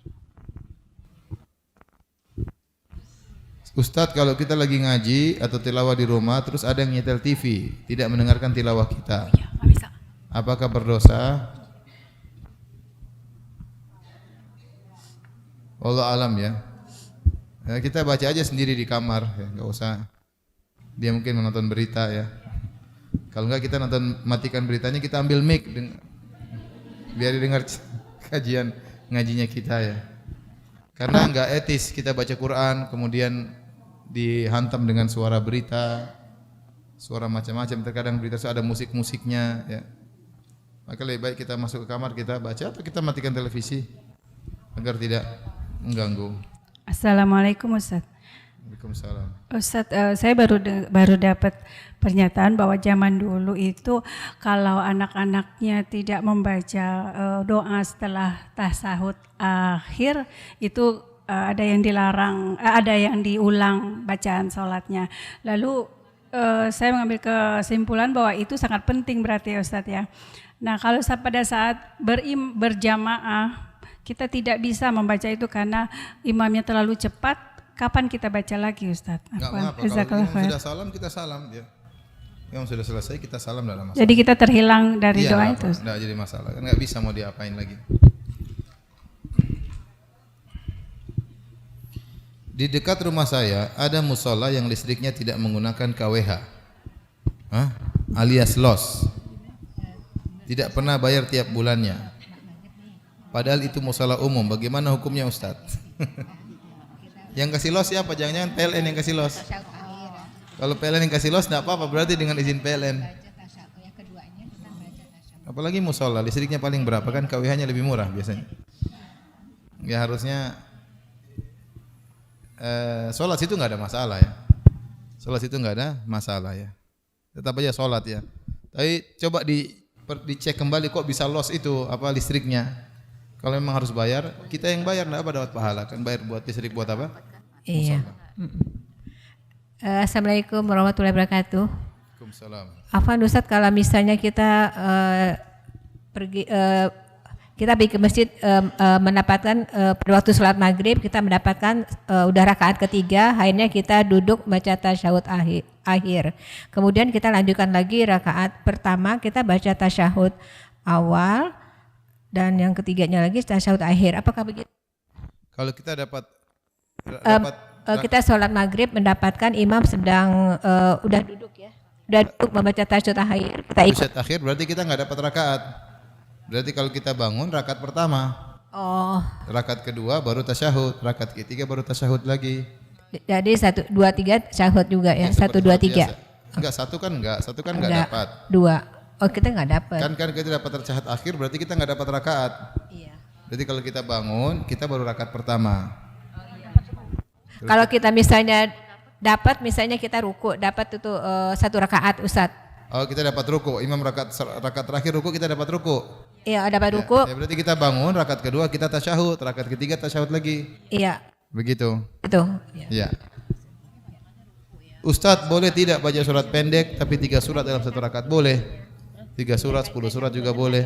Ustadz, kalau kita lagi ngaji atau tilawah di rumah terus ada yang nyetel TV, tidak mendengarkan tilawah kita, apakah berdosa? Allah alam ya. Kita baca aja sendiri di kamar, ya, nggak usah. Dia mungkin menonton berita ya. Kalau enggak kita matikan beritanya, kita ambil mic biar didengar kajian ngajinya kita ya. Karena enggak etis kita baca Quran kemudian dihantam dengan suara berita, suara macam-macam. Terkadang berita ada musik-musiknya ya. Maka lebih baik kita masuk ke kamar, kita baca atau kita matikan televisi agar tidak mengganggu. Assalamualaikum Ustaz. Waalaikumsalam. Ustaz, saya baru dapat pernyataan bahwa zaman dulu itu kalau anak-anaknya tidak membaca doa setelah tasahud akhir itu ada yang dilarang, ada yang diulang bacaan sholatnya. Lalu saya mengambil kesimpulan bahwa itu sangat penting berarti ya Ustaz ya. Nah kalau pada saat berjamaah kita tidak bisa membaca itu karena imamnya terlalu cepat. Kapan kita baca lagi Ustaz? Enggak mengapa, kalau imam sudah salam kita salam ya. Imam sudah selesai kita salam, dalam masalah. Jadi kita terhilang dari doa itu? Enggak jadi masalah, kan enggak bisa mau diapain lagi. Di dekat rumah saya ada musola yang listriknya tidak menggunakan KWH, alias los. Tidak pernah bayar tiap bulannya. Padahal itu musola umum. Bagaimana hukumnya Ustaz? Yang kasih los siapa? Jangan-jangan PLN yang kasih los. Kalau PLN yang kasih los enggak apa-apa, berarti dengan izin PLN. Apalagi musola, listriknya paling berapa kan? KWH-nya lebih murah biasanya. Ya harusnya sholat situ enggak ada masalah ya. Sholat situ enggak ada masalah ya. Tetap aja sholat ya. Tapi coba dicek kembali kok bisa los itu apa listriknya. Kalau memang harus bayar, kita yang bayar enggak apa dapat pahala kan, bayar buat listrik buat apa? Iya. Assalamualaikum warahmatullahi wabarakatuh. Waalaikumsalam. Afwan Ustaz, kalau misalnya kita kita pergi ke masjid mendapatkan pada waktu sholat maghrib kita mendapatkan udah rakaat ketiga, akhirnya kita duduk baca tasyahud akhir. Kemudian kita lanjutkan lagi rakaat pertama, kita baca tasyahud awal dan yang ketiganya lagi tasyahud akhir. Apakah begitu? Kalau kita dapat kita sholat maghrib mendapatkan imam sedang udah duduk ya, udah duduk membaca tasyahud akhir, kita ikut. Tasyahud akhir berarti kita nggak dapat rakaat. Berarti kalau kita bangun rakaat pertama, rakaat kedua baru tasyahud, rakaat ketiga baru tasyahud lagi. Jadi 1, 2, 3 tasyahud juga ya, 1, 2, 3. Enggak, satu kan enggak dapat. 2. Oh kita nggak dapat. Kan kita dapat tasyahud akhir berarti kita nggak dapat rakaat. Iya. Berarti kalau kita bangun kita baru rakaat pertama. Kalau kita misalnya dapat, misalnya kita ruku, dapat itu 1 rakaat Ustadz. Oh kita dapat ruku, imam rakaat terakhir ruku kita dapat ruku. Iya dapat ruku. Ya, berarti kita bangun rakaat kedua kita tasyahud, rakaat ketiga tasyahud lagi. Iya. Begitu. Itu. Iya. Ustadz boleh tidak baca surat pendek tapi 3 surat dalam 1 rakaat? Boleh. 3 surat, 10 surat juga boleh.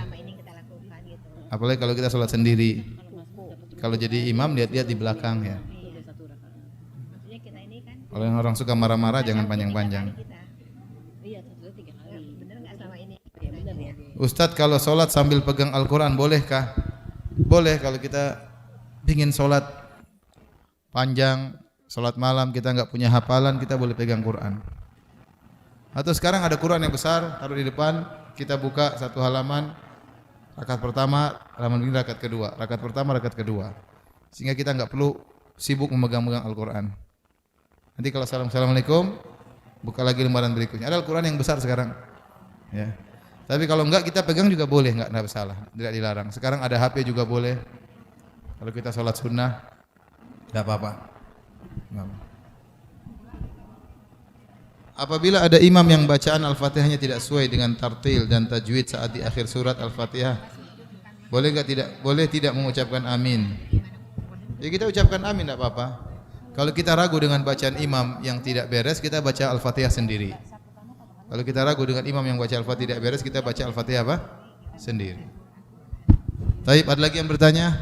Apalagi kalau kita sholat sendiri. Kalau jadi imam lihat-lihat di belakang ya. Kalau yang orang suka marah-marah jangan panjang-panjang. Ustadz, kalau sholat sambil pegang Al-Quran bolehkah? Boleh kalau kita ingin sholat panjang, sholat malam kita nggak punya hafalan, kita boleh pegang Quran. Atau sekarang ada Quran yang besar, taruh di depan, kita buka satu halaman, rakaat pertama, halaman ini rakaat kedua, rakaat pertama, rakaat kedua. Sehingga kita nggak perlu sibuk memegang-megang Al-Quran. Nanti kalau Assalamualaikum, buka lagi lembaran berikutnya. Ada Al-Quran yang besar sekarang. Ya. Tapi kalau enggak kita pegang juga boleh, enggak salah, tidak dilarang. Sekarang ada HP juga boleh. Kalau kita sholat sunnah, tidak apa-apa. Apabila ada imam yang bacaan Al-Fatihahnya tidak sesuai dengan tartil dan tajwid saat di akhir surat Al-Fatihah, boleh enggak tidak mengucapkan amin? Ya kita ucapkan amin, tidak apa-apa. Kalau kita ragu dengan bacaan imam yang tidak beres, kita baca Al-Fatihah sendiri. Kalau kita ragu dengan imam yang baca Al-Fatihah tidak beres, kita baca Al-Fatihah apa? Sendiri. Taib, ada lagi yang bertanya?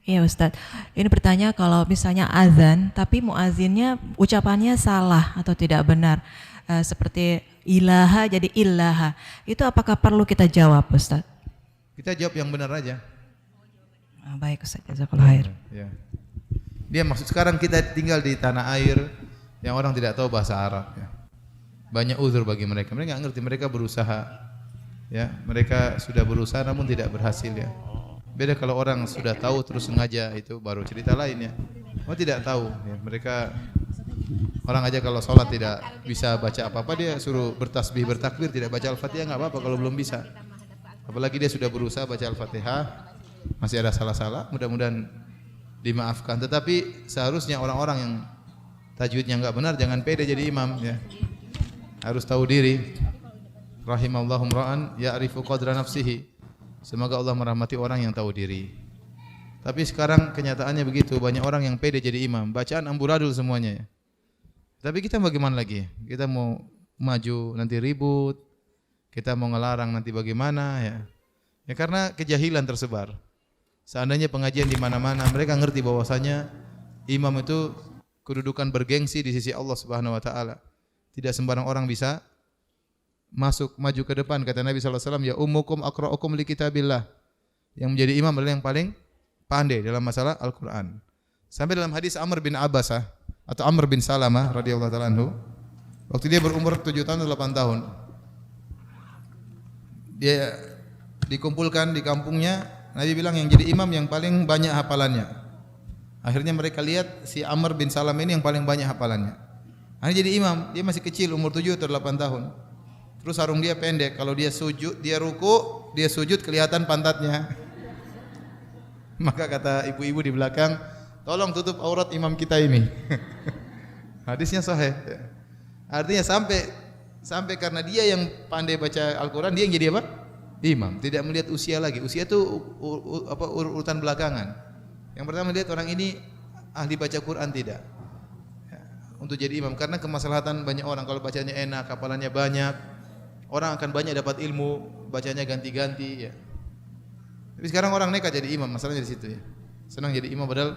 Iya Ustadz, ini bertanya kalau misalnya azan, tapi muazzinnya ucapannya salah atau tidak benar, seperti ilaha jadi illaha, itu apakah perlu kita jawab Ustadz? Kita jawab yang benar aja. Baik Ustadz, jazakallahu khair. Ya. Dia maksud sekarang kita tinggal di tanah air yang orang tidak tahu bahasa Arab. Ya. Banyak uzur bagi mereka. Mereka nggak ngerti. Mereka berusaha. Ya, mereka sudah berusaha namun tidak berhasil ya. Beda kalau orang sudah tahu terus sengaja, itu baru cerita lain ya. Oh tidak tahu. Ya. Mereka orang aja kalau sholat tidak bisa baca apa-apa, dia suruh bertasbih bertakbir, tidak baca Al-Fatihah nggak apa-apa kalau belum bisa. Apalagi dia sudah berusaha baca Al-Fatihah, masih ada salah-salah. Mudah-mudahan dimaafkan. Tetapi seharusnya orang-orang yang tajwidnya enggak benar jangan pede jadi imam ya. Harus tahu diri. Rahimallahu ra'an ya'rifu qadra nafsihi. Semoga Allah merahmati orang yang tahu diri. Tapi sekarang kenyataannya begitu, banyak orang yang pede jadi imam, bacaan amburadul semuanya ya. Tapi kita bagaimana lagi? Kita mau maju nanti ribut. Kita mau ngelarang nanti bagaimana ya. Ya karena kejahilan tersebar. Seandainya pengajian di mana-mana, mereka ngerti bahwasanya imam itu kedudukan bergengsi di sisi Allah Subhanahu wa taala. Tidak sembarang orang bisa masuk maju ke depan. Kata Nabi sallallahu alaihi wasallam, ya ummukum aqra'ukum li kitabillah. Yang menjadi imam adalah yang paling pandai dalam masalah Al-Qur'an. Sampai dalam hadis Amr bin Abbasah atau Amr bin Salamah radhiyallahu taala anhu, waktu dia berumur 7 tahun atau 8 tahun. Dia dikumpulkan di kampungnya, Nabi bilang yang jadi imam yang paling banyak hafalannya. Akhirnya mereka lihat si Amr bin Salam ini yang paling banyak hafalannya. Ini jadi imam, dia masih kecil umur 7 atau 8 tahun. Terus sarung dia pendek, kalau dia sujud, dia ruku, dia sujud kelihatan pantatnya. Maka kata ibu-ibu di belakang, tolong tutup aurat imam kita ini. Hadisnya sahih. Artinya sampai karena dia yang pandai baca Al-Quran, dia yang jadi apa? Imam. Tidak melihat usia lagi. Usia itu urutan belakangan. Yang pertama lihat orang ini ahli baca Quran tidak. Untuk jadi imam, karena kemaslahatan banyak orang. Kalau bacanya enak, hafalannya banyak, orang akan banyak dapat ilmu, bacanya ganti-ganti ya. Tapi sekarang orang nekat jadi imam, masalahnya di situ ya. Senang jadi imam padahal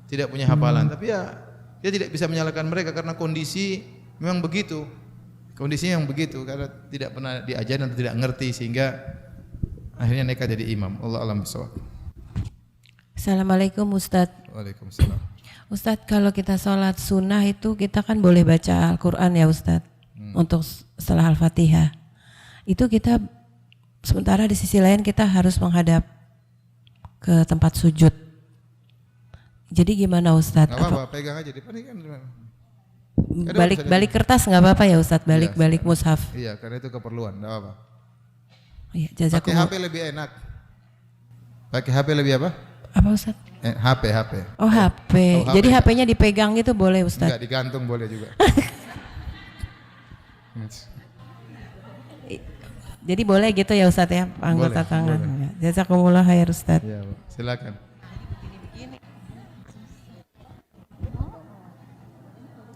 tidak punya hafalan. Tapi ya dia tidak bisa menyalahkan mereka karena kondisi memang begitu. Kondisinya yang begitu karena tidak pernah diajarin atau tidak ngerti sehingga akhirnya nekat jadi imam. Allah alam bisawab. Assalamualaikum Ustadz. Waalaikumsalam. Ustadz, kalau kita sholat sunnah itu kita kan boleh baca Al-Quran ya Ustadz, untuk setelah Al-Fatihah. Itu kita sementara di sisi lain kita harus menghadap ke tempat sujud. Jadi gimana Ustadz? Gak apa-apa, pegang aja di depan kan. Balik kertas nggak apa-apa ya Ustadz, balik mushaf. Iya, karena itu keperluan, nggak apa-apa. Iya, pakai HP lebih enak. Pakai HP lebih apa? Apa Ustadz? HP. Oh HP. Jadi HP-nya dipegang gitu boleh Ustadz? Enggak, digantung boleh juga. Jadi boleh gitu ya Ustadz ya, anggota tangan. Jazakumullah khair Ustadz. Ya, silakan.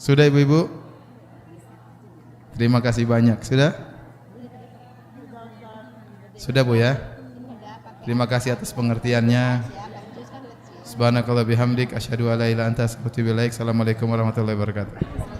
Sudah ibu-ibu? Terima kasih banyak. Sudah? Sudah Bu ya? Terima kasih atas pengertiannya. Subhanakallah bihamdik asyhadu an la ilaha illa anta astaghfiruka wa atubu ilaik. Assalamualaikum warahmatullahi wabarakatuh.